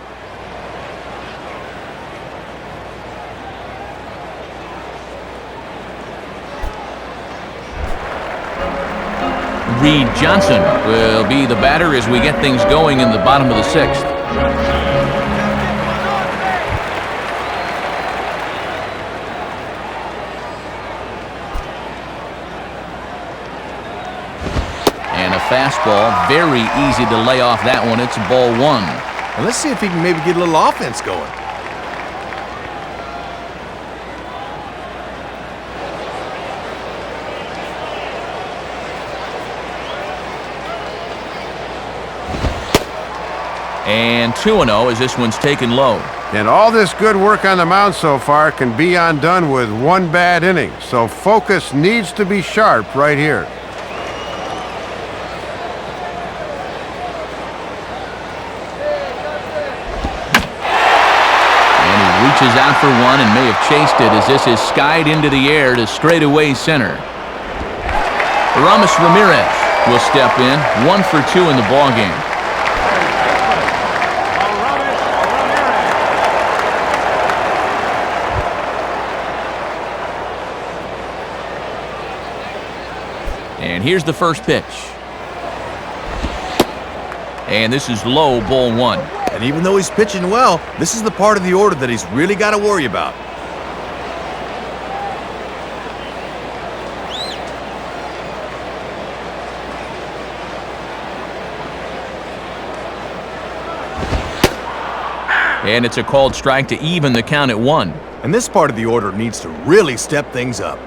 Reed Johnson will be the batter as we get things going in the bottom of the 6th. And a fastball, very easy to lay off that one. It's ball 1. And let's see if he can maybe get a little offense going. And 2-0 as this one's taken low. And all this good work on the mound so far can be undone with 1 bad inning. So focus needs to be sharp right here. And he reaches out for 1 and may have chased it as this is skied into the air to straightaway center. Ramirez will step in, 1 for 2 in the ballgame. And here's the first pitch. And this is low, ball 1. And even though he's pitching well, this is the part of the order that he's really got to worry about. And it's a called strike to even the count at 1. And this part of the order needs to really step things up.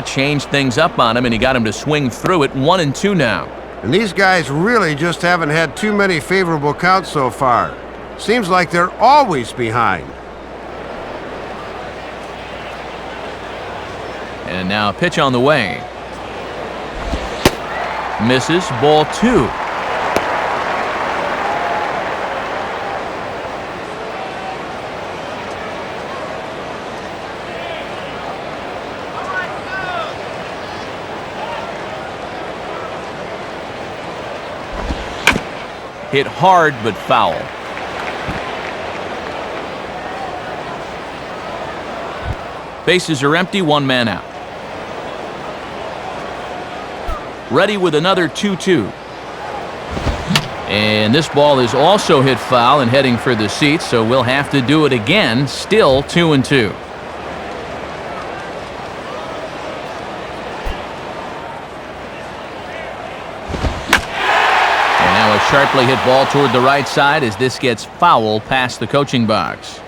Changed things up on him, and he got him to swing through it. 1-2 now. And these guys really just haven't had too many favorable counts so far. Seems like they're always behind. And now a pitch on the way. Misses, ball 2. Hit hard, but foul. Bases are empty, 1 man out. Ready with another 2-2. And this ball is also hit foul and heading for the seats, so we'll have to do it again. Still 2-2. Sharply hit ball toward the right side as this gets foul past the coaching box.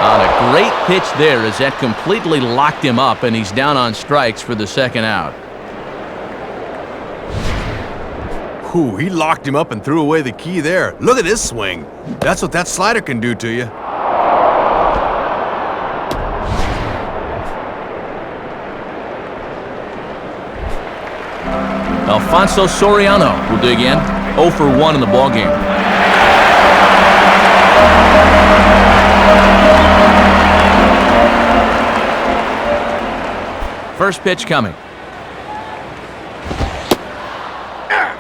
On a great pitch there as that completely locked him up, and he's down on strikes for the second out. Ooh, he locked him up and threw away the key there. Look at his swing. That's what that slider can do to you. Alfonso Soriano will dig in. 0 for 1 in the ballgame. First pitch coming.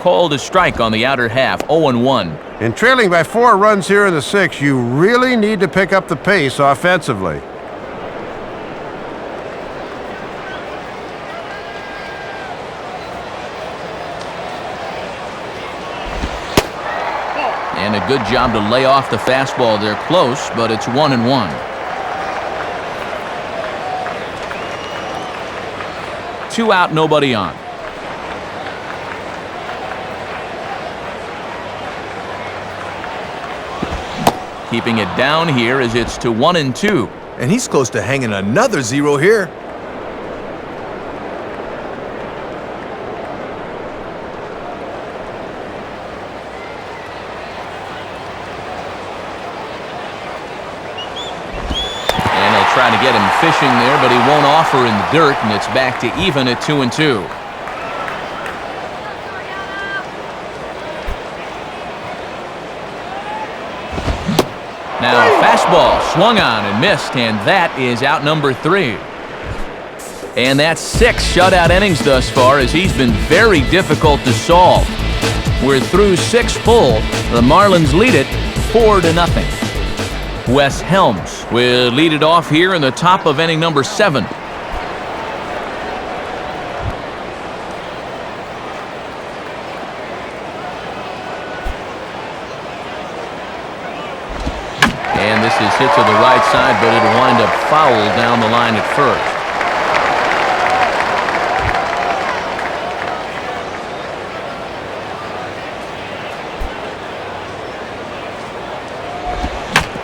Called a strike on the outer half. 0-1. And trailing by 4 runs here in the 6th, you really need to pick up the pace offensively. And a good job to lay off the fastball there. Close, but it's 1-1. 2 out, nobody on. Keeping it down here as it's to 1-2. And he's close to hanging another 0 here. Trying to get him fishing there, but he won't offer in the dirt, and it's back to even at 2-2. Now a fastball swung on and missed, and that is out number 3. And that's 6 shutout innings thus far, as he's been very difficult to solve. We're through 6 full. The Marlins lead it 4-0. Wes Helms will lead it off here in the top of inning number 7. And this is hit to the right side, but it'll wind up foul down the line at first.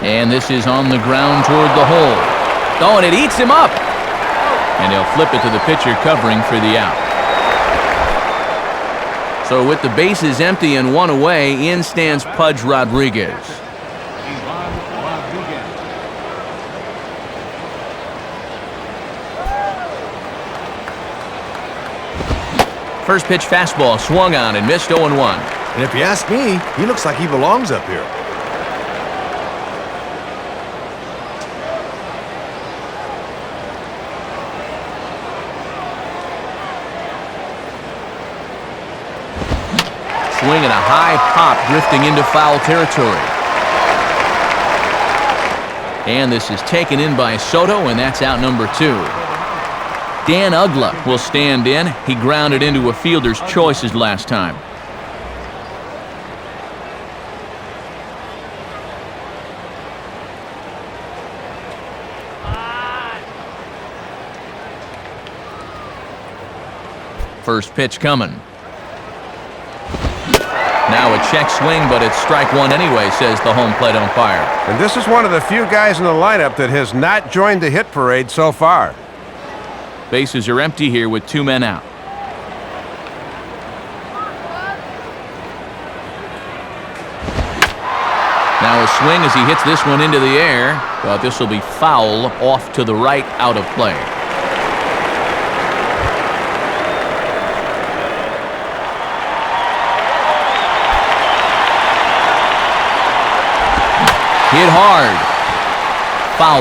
And this is on the ground toward the hole. Oh, and it eats him up. And he'll flip it to the pitcher covering for the out. So with the bases empty and 1 away, in stands Pudge Rodriguez. First pitch fastball swung on and missed. 0-1. And if you ask me, he looks like he belongs up here. Swing and a high pop drifting into foul territory. And this is taken in by Soto, and that's out number 2. Dan Ugla will stand in. He grounded into a fielder's choices last time. First pitch coming. Now a check swing, but it's strike one anyway, says the home plate umpire. And this is one of the few guys in the lineup that has not joined the hit parade so far. Bases are empty here with 2 men out. Now a swing as he hits this one into the air, but this will be foul off to the right, out of play. Hit hard. Foul.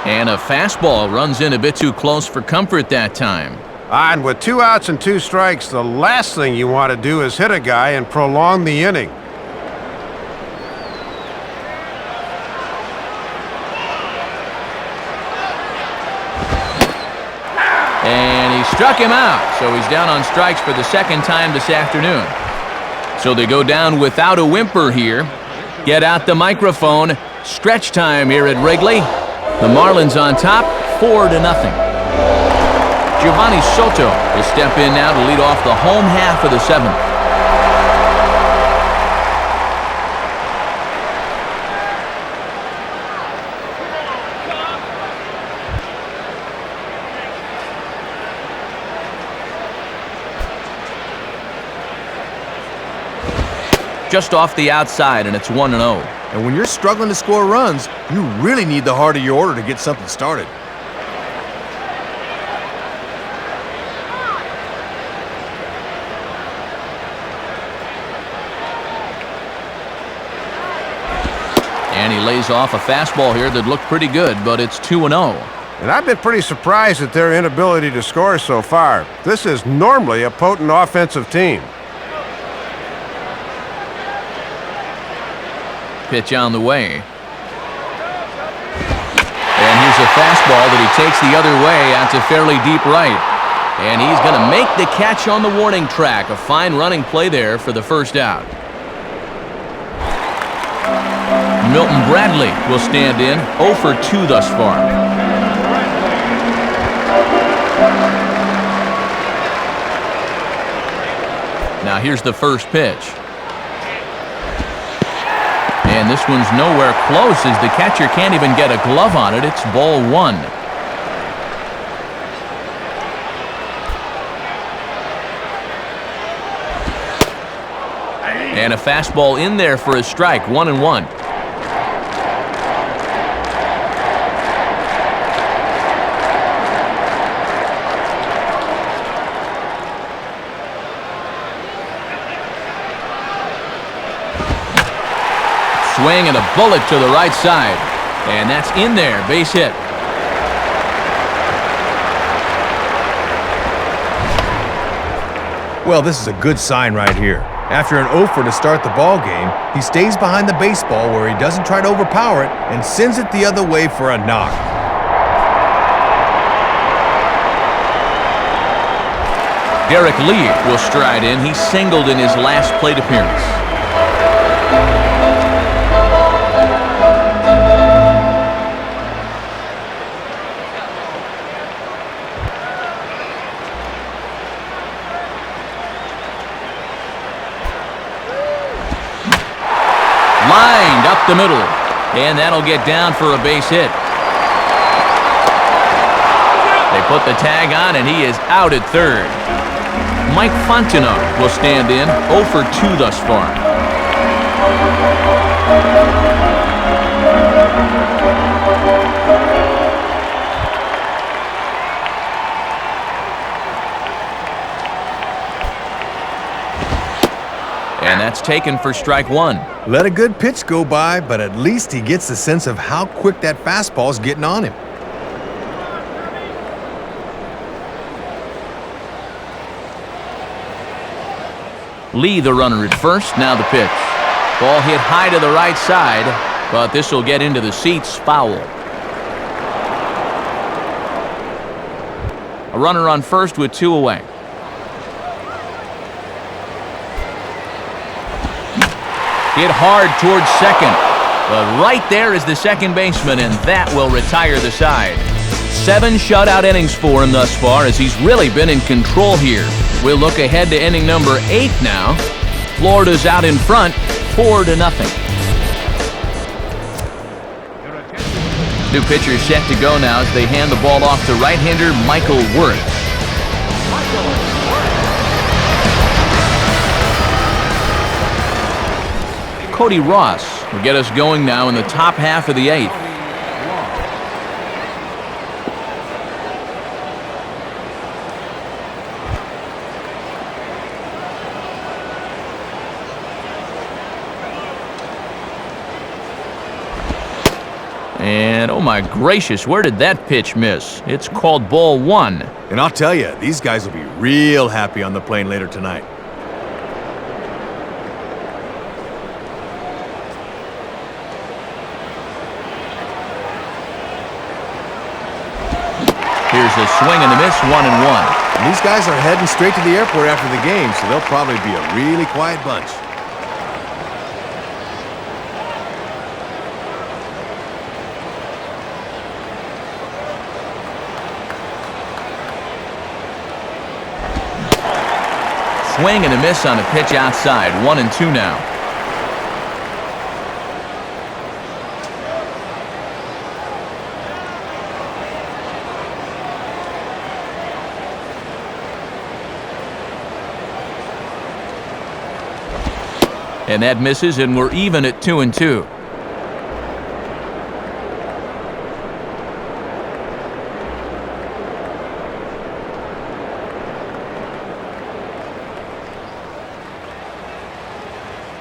And a fastball runs in a bit too close for comfort that time. And with 2 outs and 2 strikes, the last thing you want to do is hit a guy and prolong the inning. And he struck him out, so he's down on strikes for the second time this afternoon. So they go down without a whimper here. Get out the microphone. Stretch time here at Wrigley. The Marlins on top, 4-0. Giovanni Soto will step in now to lead off the home half of the 7th. Just off the outside, and it's 1-0. And when you're struggling to score runs, you really need the heart of your order to get something started. And he lays off a fastball here that looked pretty good, but it's 2-0. And I've been pretty surprised at their inability to score so far. This is normally a potent offensive team. Pitch on the way. And here's a fastball that he takes the other way out to fairly deep right. And he's going to make the catch on the warning track. A fine running play there for the first out. Milton Bradley will stand in, 0 for 2 thus far. Now here's the first pitch. And this one's nowhere close as the catcher can't even get a glove on it. It's ball 1. And a fastball in there for a strike, 1-1. Swing and a bullet to the right side. And that's in there, base hit. Well, this is a good sign right here. After an 0-for to start the ball game, he stays behind the baseball where he doesn't try to overpower it and sends it the other way for a knock. Derek Lee will stride in. He singled in his last plate appearance. Lined up the middle, and that'll get down for a base hit. They put the tag on, and he is out at third. Mike Fontenot will stand in, 0 for 2 thus far. And that's taken for strike 1. Let a good pitch go by, but at least he gets the sense of how quick that fastball's getting on him. Lee the runner at first, now the pitch. Ball hit high to the right side, but this will get into the seats, foul. A runner on first with 2 away. Hit hard towards second. But right there is the second baseman, and that will retire the side. 7 shutout innings for him thus far, as he's really been in control here. We'll look ahead to inning number 8 now. Florida's out in front, 4-0. New pitcher set to go now as they hand the ball off to right-hander Michael Wirth. Cody Ross will get us going now in the top half of the 8th. And oh my gracious, where did that pitch miss? It's called ball 1. And I'll tell you, these guys will be real happy on the plane later tonight. Here's a swing and a miss, 1-1. And these guys are heading straight to the airport after the game, so they'll probably be a really quiet bunch. Swing and a miss on a pitch outside, 1-2 now. And that misses, and we're even at 2-2.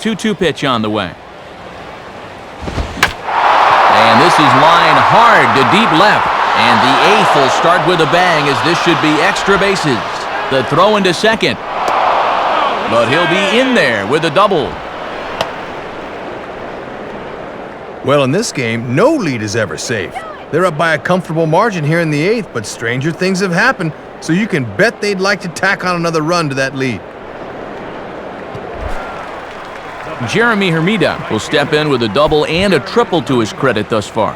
Two-two pitch on the way. And this is line hard to deep left. And the 8th will start with a bang, as this should be extra bases. The throw into second. But he'll be in there with a double. Well, in this game, no lead is ever safe. They're up by a comfortable margin here in the 8th, but stranger things have happened, so you can bet they'd like to tack on another run to that lead. Jeremy Hermida will step in with a double and a triple to his credit thus far.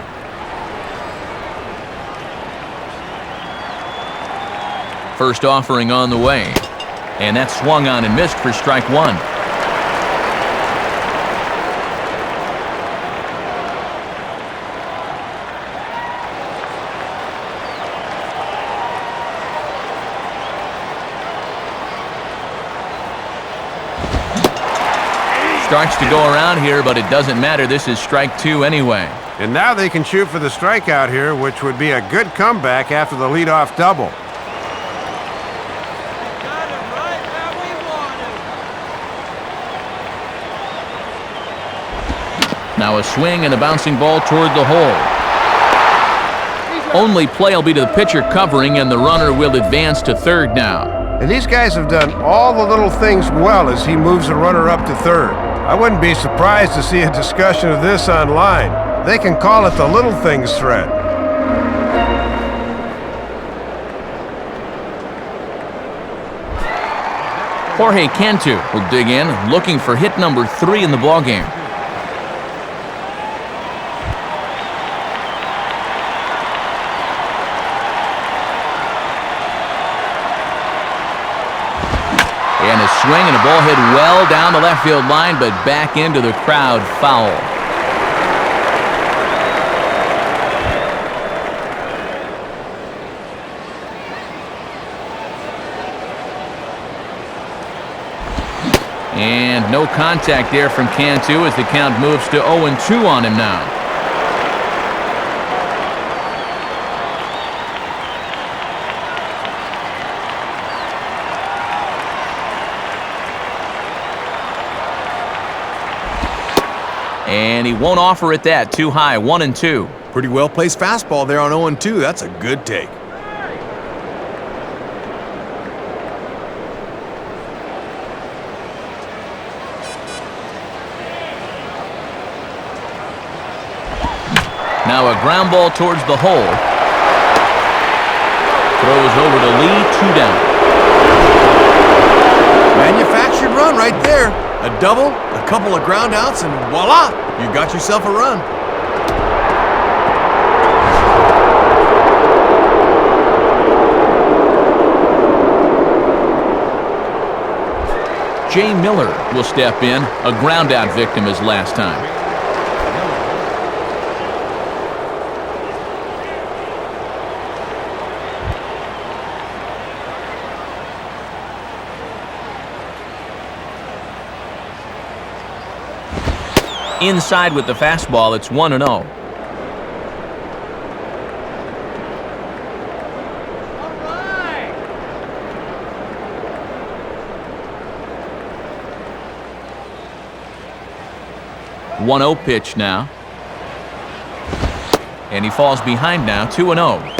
First offering on the way. And that swung on and missed for strike 1. Starts to go around here, but it doesn't matter. This is strike 2 anyway. And now they can shoot for the strikeout here, which would be a good comeback after the leadoff double. Now a swing and a bouncing ball toward the hole. Only play will be to the pitcher covering, and the runner will advance to third now. And these guys have done all the little things well as he moves the runner up to third. I wouldn't be surprised to see a discussion of this online. They can call it the little things thread. Jorge Cantu will dig in, looking for hit number 3 in the ballgame. And a swing and a ball hit well down the left field line, but back into the crowd, foul. And no contact there from Cantu as the count moves to 0-2 on him now. And he won't offer it that. Too high, 1-2. Pretty well-placed fastball there on 0-2. That's a good take. Now a ground ball towards the hole. Throws over to Lee, 2 down. Manufactured run right there. A double, a couple of ground outs, and voila! You got yourself a run. Jay Miller will step in, a ground-out victim as last time. Inside with the fastball, it's 1-0. One 1-0 pitch now. And he falls behind now, 2-0.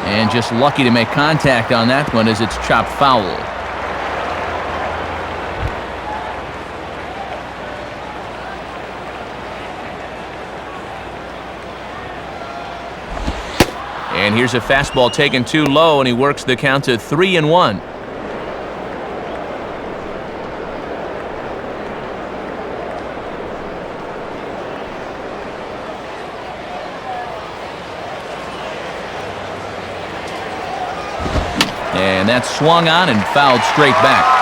And just lucky to make contact on that one as it's chopped foul. And here's a fastball taken too low, and he works the count to 3-1. And that's swung on and fouled straight back.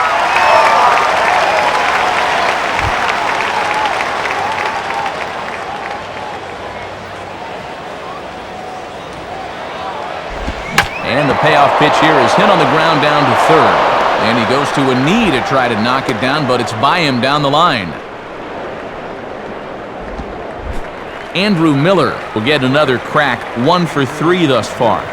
And the payoff pitch here is hit on the ground down to third. And he goes to a knee to try to knock it down, but it's by him down the line. Andrew Miller will get another crack, 1 for 3 thus far.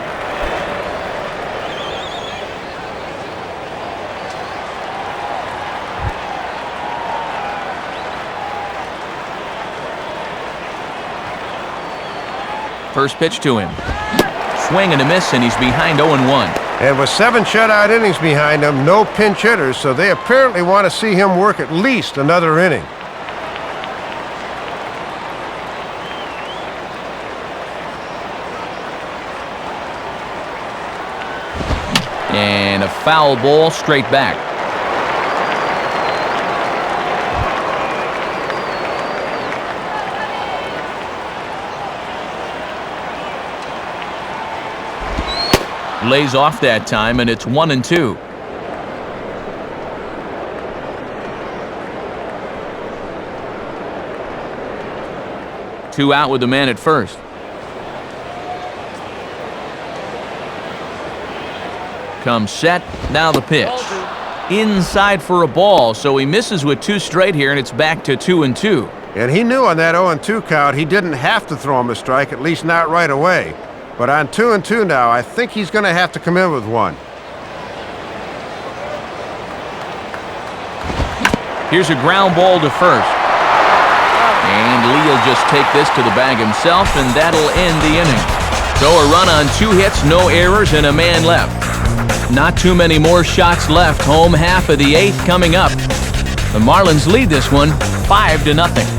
First pitch to him. Swing and a miss, and he's behind 0-1. And with 7 shutout innings behind him, no pinch hitters, so they apparently want to see him work at least another inning. And a foul ball straight back. Lays off that time, and it's 1-2. Two out with the man at first. Comes set, now the pitch. Inside for a ball, so he misses with 2 straight here, and it's back to 2-2. And he knew on that 0-2 count he didn't have to throw him a strike, at least not right away. But on 2-2 now, I think he's going to have to come in with one. Here's a ground ball to first. And Lee will just take this to the bag himself, and that'll end the inning. So a run on 2 hits, no errors, and a man left. Not too many more shots left. Home half of the 8th coming up. The Marlins lead this one 5-0.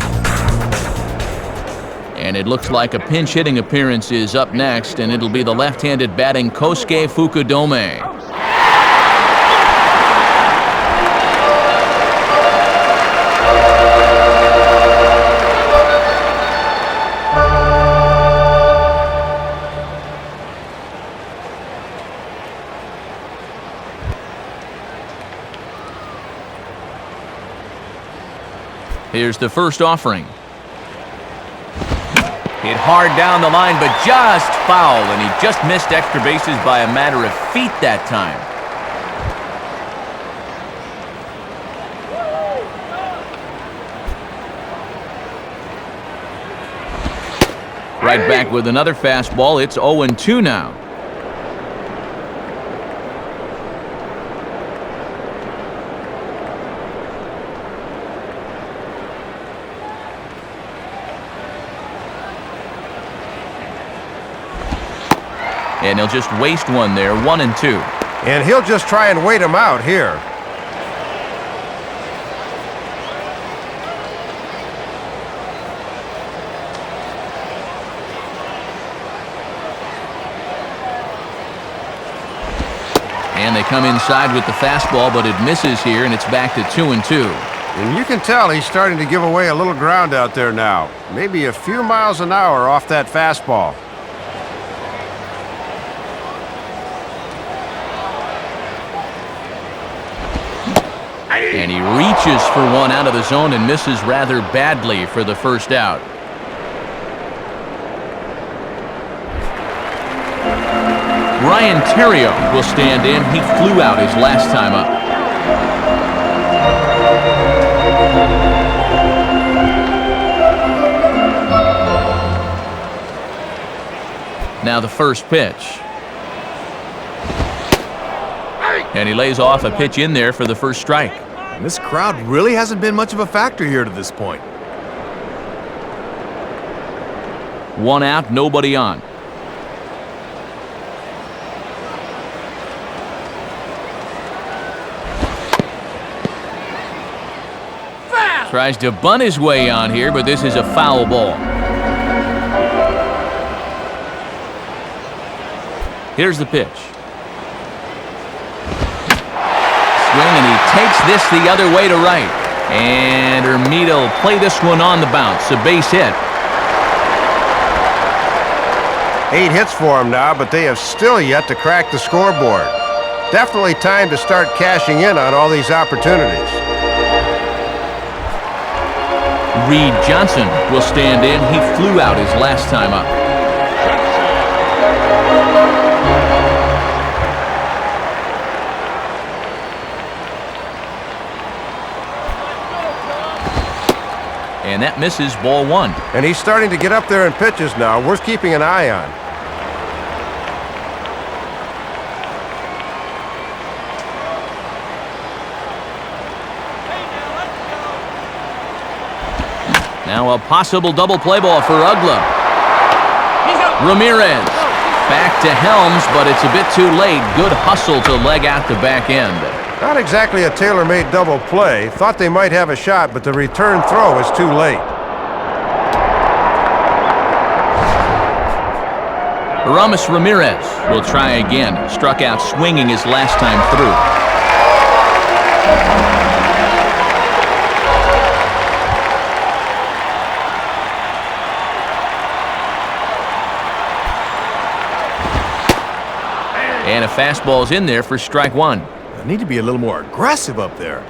And it looks like a pinch hitting appearance is up next, and it'll be the left-handed batting Kosuke Fukudome. Here's the first offering. Hit hard down the line, but just foul, and he just missed extra bases by a matter of feet that time. Right back with another fastball. It's 0-2 now. And he'll just waste one there, 1-2. And he'll just try and wait him out here. And they come inside with the fastball, but it misses here, and it's back to 2-2. And you can tell he's starting to give away a little ground out there now. Maybe a few miles an hour off that fastball. And he reaches for one out of the zone and misses rather badly for the first out. Ryan Theriot will stand in. He flew out his last time up. Now the first pitch. And he lays off a pitch in there for the first strike. And this crowd really hasn't been much of a factor here to this point. One out, nobody on. Tries to bunt his way on here, but this is a foul ball. Here's the pitch. Swing, and he takes this the other way to right. And Hermida will play this one on the bounce. A base hit. 8 hits for him now, but they have still yet to crack the scoreboard. Definitely time to start cashing in on all these opportunities. Reed Johnson will stand in. He flew out his last time up. And that misses, ball one. And he's starting to get up there in pitches now, worth keeping an eye on. Now a possible double play ball for Ugla. Ramirez back to Helms, but it's a bit too late. Good hustle to leg out the back end. Not exactly a tailor-made double play. Thought they might have a shot, but the return throw is too late. Aramis Ramirez will try again. Struck out swinging his last time through. And a fastball's in there for strike one. I need to be a little more aggressive up there.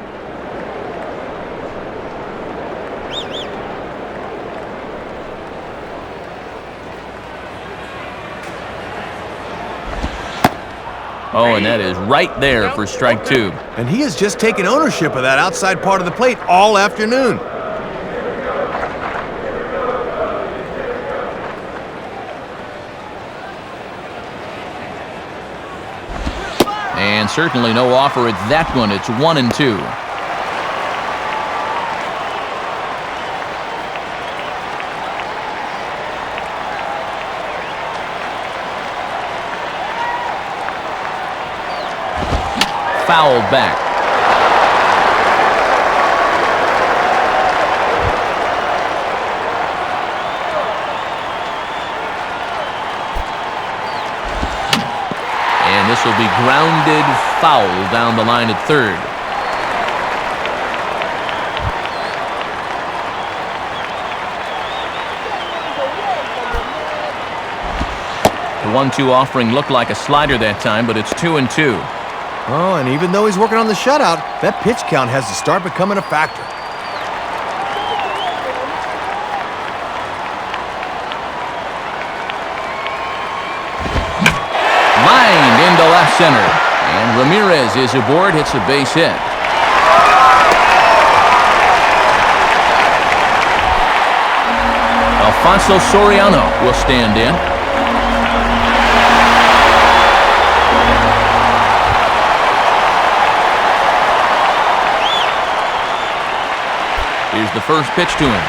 Oh, and that is right there for strike two. And he has just taken ownership of that outside part of the plate all afternoon. And certainly no offer at that one. It's 1-2. Fouled back. And this will be grounded foul down the line at third. The 1-2 offering looked like a slider that time, but it's 2-2. Oh, and even though he's working on the shutout, that pitch count has to start becoming a factor. Lined into left center. And Ramirez is aboard, hits a base hit. Alfonso Soriano will stand in. Here's the first pitch to him.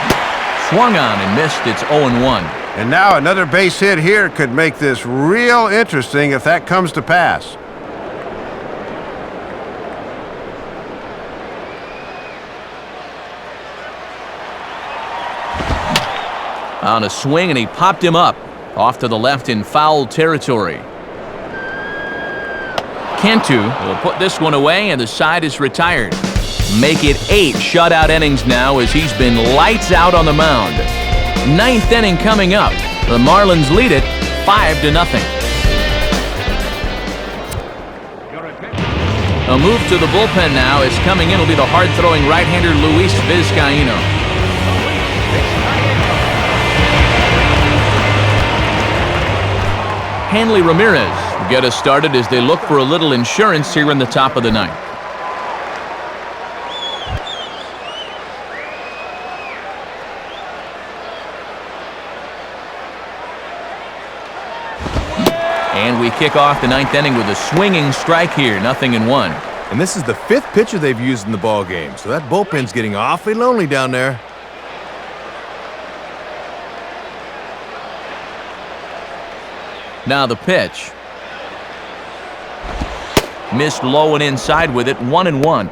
Swung on and missed. It's 0-1. And now another base hit here could make this real interesting if that comes to pass. On a swing, and he popped him up off to the left in foul territory. Cantu will put this one away, and the side is retired. Make it 8 shutout innings now as he's been lights out on the mound. 9th inning coming up. The Marlins lead it 5-0. A move to the bullpen now is coming in. Will be the hard-throwing right-hander Luis Vizcaíno. Hanley Ramirez get us started as they look for a little insurance here in the top of the 9th. And we kick off the 9th inning with a swinging strike here, 0-1. And this is the 5th pitcher they've used in the ball game, so that bullpen's getting awfully lonely down there. Now the pitch. Missed low and inside with it, 1-1.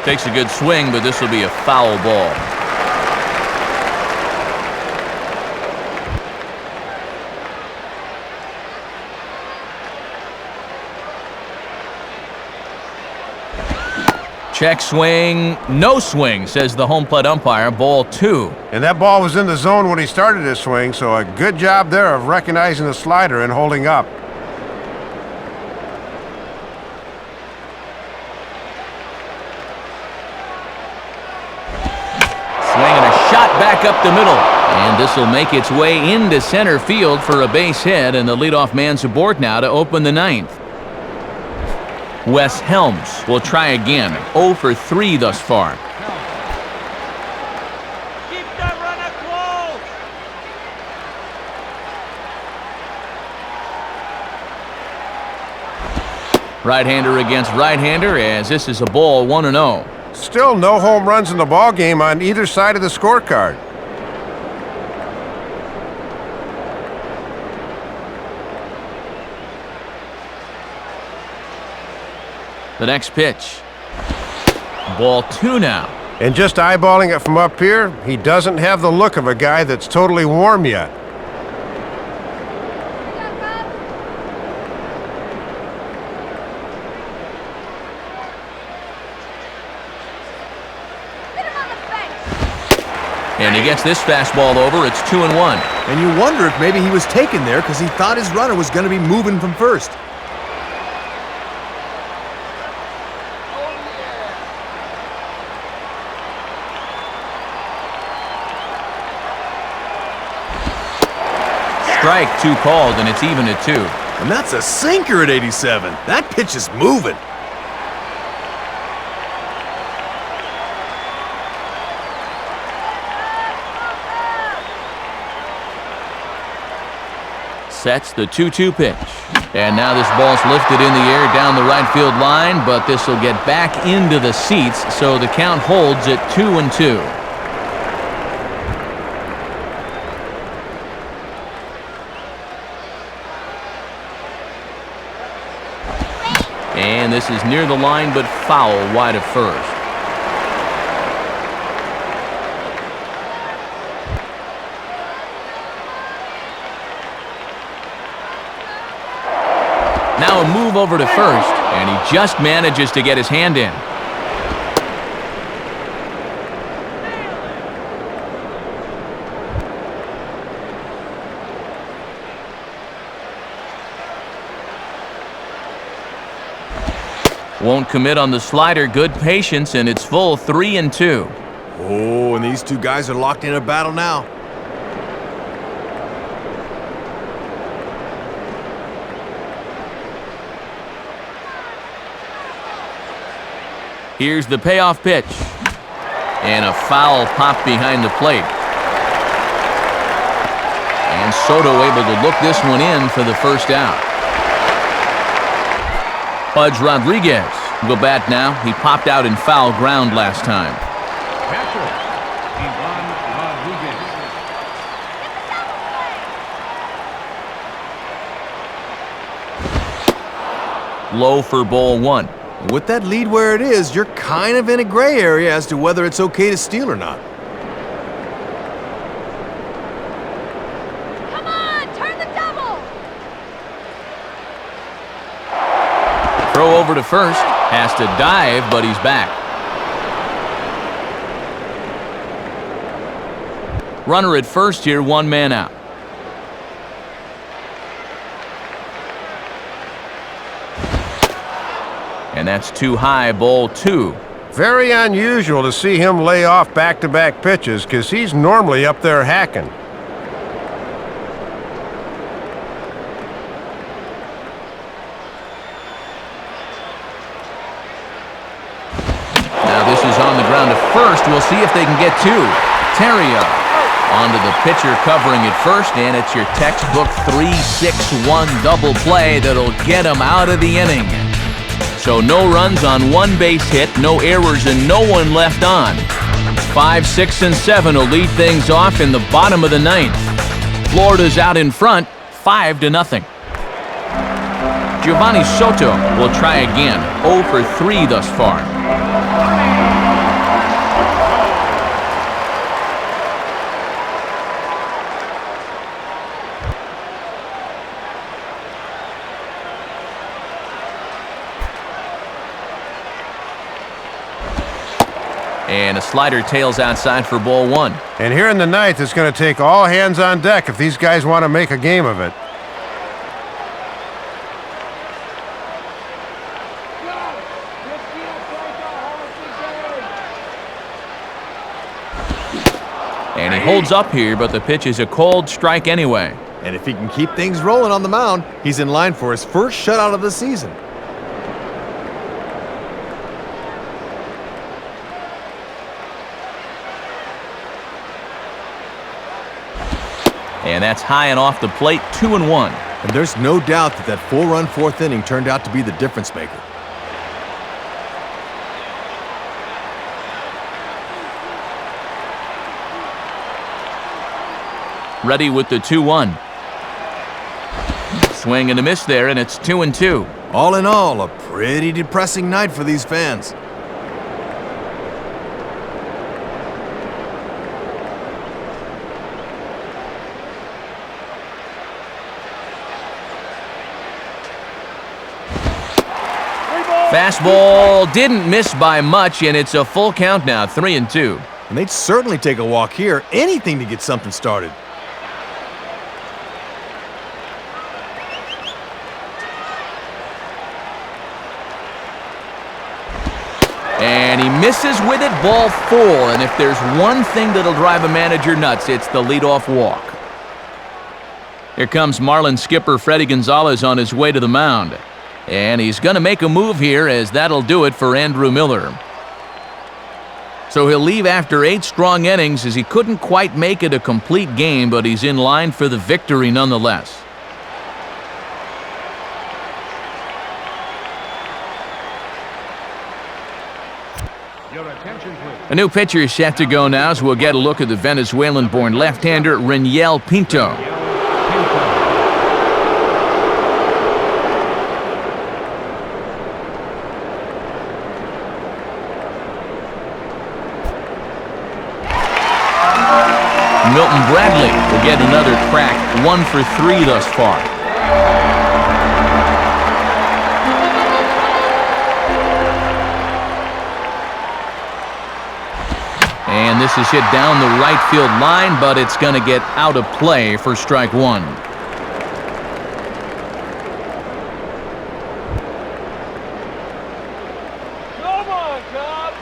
Takes a good swing, but this will be a foul ball. Check swing, no swing, says the home plate umpire, ball 2. And that ball was in the zone when he started his swing, so a good job there of recognizing the slider and holding up. Back up the middle, and this will make its way into center field for a base hit, and the leadoff man's aboard now to open the 9th. Wes Helms will try again, 0 for 3 thus far. Keep that runner close. Right-hander against right-hander, as this is a ball, 1-0. Still no home runs in the ball game on either side of the scorecard. The next pitch. Ball 2 now. And just eyeballing it from up here, he doesn't have the look of a guy that's totally warm yet. And he gets this fastball over. It's 2-1. And you wonder if maybe he was taken there because he thought his runner was going to be moving from first. Strike 2 called, and it's even at 2. And that's a sinker at 87. That pitch is moving. Sets the 2-2 pitch. And now this ball's lifted in the air down the right field line, but this will get back into the seats, so the count holds at 2-2. And this is near the line, but foul wide of first. Now a move over to first, and he just manages to get his hand in. Won't commit on the slider. Good patience, and it's full 3-2. Oh, and these two guys are locked in a battle now. Here's the payoff pitch. And a foul pop behind the plate. And Soto able to look this one in for the first out. Pudge Rodriguez will bat now. He popped out in foul ground last time. Catcher, Ivan Rodriguez. low for ball one. With that lead where it is, you're kind of in a gray area as to whether it's okay to steal or not. Come on, turn the double. Throw over to first. Has to dive, but he's back. Runner at first here, one man out. And that's too high, ball two. Very unusual to see him lay off back-to-back pitches because he's normally up there hacking. Now this is on the ground to first. We'll see if they can get two. Terrio onto the pitcher covering at first, and it's your textbook 3-6-1 double play that'll get him out of the inning. So no runs on one base hit, no errors, and no one left on. 5, 6, and 7 will lead things off in the bottom of the ninth. Florida's out in front, 5-0. Giovanni Soto will try again, 0 for 3 thus far. And a slider tails outside for ball one. And here in the ninth, it's going to take all hands on deck if these guys want to make a game of it. And he holds up here, but the pitch is a cold strike anyway. And if he can keep things rolling on the mound, he's in line for his first shutout of the season. And that's high and off the plate, 2-1. And there's no doubt that that 4-run fourth inning turned out to be the difference maker. Ready with the 2-1. Swing and a miss there, and it's 2-2. All in all, a pretty depressing night for these fans. Fastball didn't miss by much, and it's a full count now, 3-2. And they'd certainly take a walk here, anything to get something started. And he misses with it, ball 4. And if there's one thing that'll drive a manager nuts, it's the leadoff walk. Here comes Marlins skipper Freddie Gonzalez on his way to the mound. And he's going to make a move here, as that'll do it for Andrew Miller. So he'll leave after 8 strong innings, as he couldn't quite make it a complete game, but he's in line for the victory nonetheless. Your attention, please. A new pitcher is set to go now, as we'll get a look at the Venezuelan-born left-hander Reniel Pinto. Milton Bradley will get another crack, 1 for 3 thus far. And this is hit down the right field line, but it's going to get out of play for strike 1. Come on, Cobb.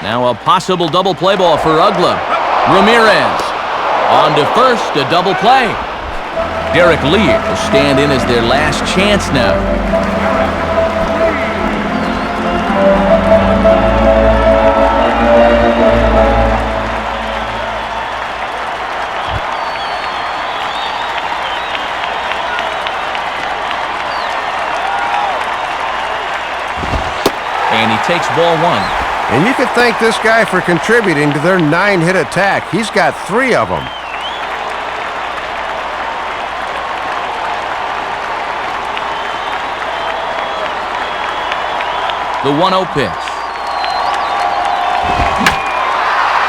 Now a possible double play ball for Ugla. Ramirez on to first, a double play. Derek Lee will stand in as their last chance now. And he takes ball 1. And you could thank this guy for contributing to their 9-hit attack. He's got 3 of them. The 1-0 pitch.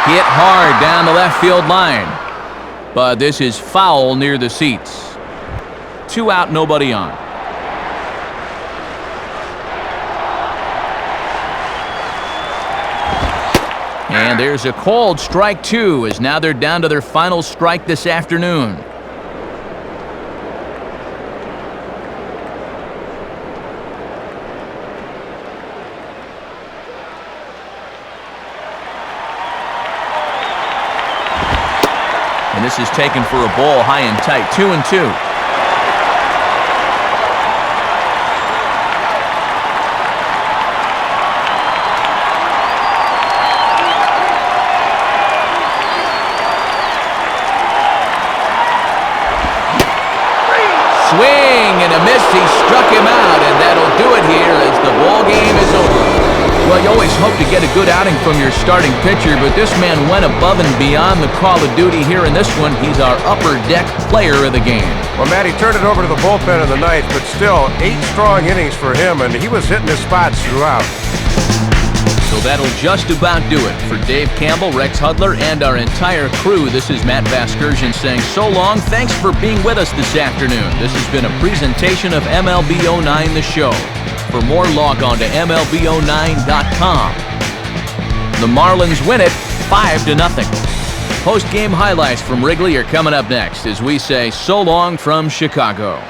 Hit hard down the left field line. But this is foul near the seats. 2 out, nobody on. And there's a called strike 2, as now they're down to their final strike this afternoon. And this is taken for a ball high and tight, 2-2. Swing and a miss. He struck him out, and that'll do it here as the ball game is over. Well, you always hope to get a good outing from your starting pitcher, but this man went above and beyond the call of duty here in this one. He's our upper deck player of the game. Well, Matt, he turned it over to the bullpen in the ninth, but still 8 strong innings for him, and he was hitting his spots throughout. So that'll just about do it. For Dave Campbell, Rex Hudler, and our entire crew, this is Matt Vasgersian saying so long. Thanks for being with us this afternoon. This has been a presentation of MLB 09 The Show. For more, log on to MLB09.com. The Marlins win it 5-0. Post-game highlights from Wrigley are coming up next as we say so long from Chicago.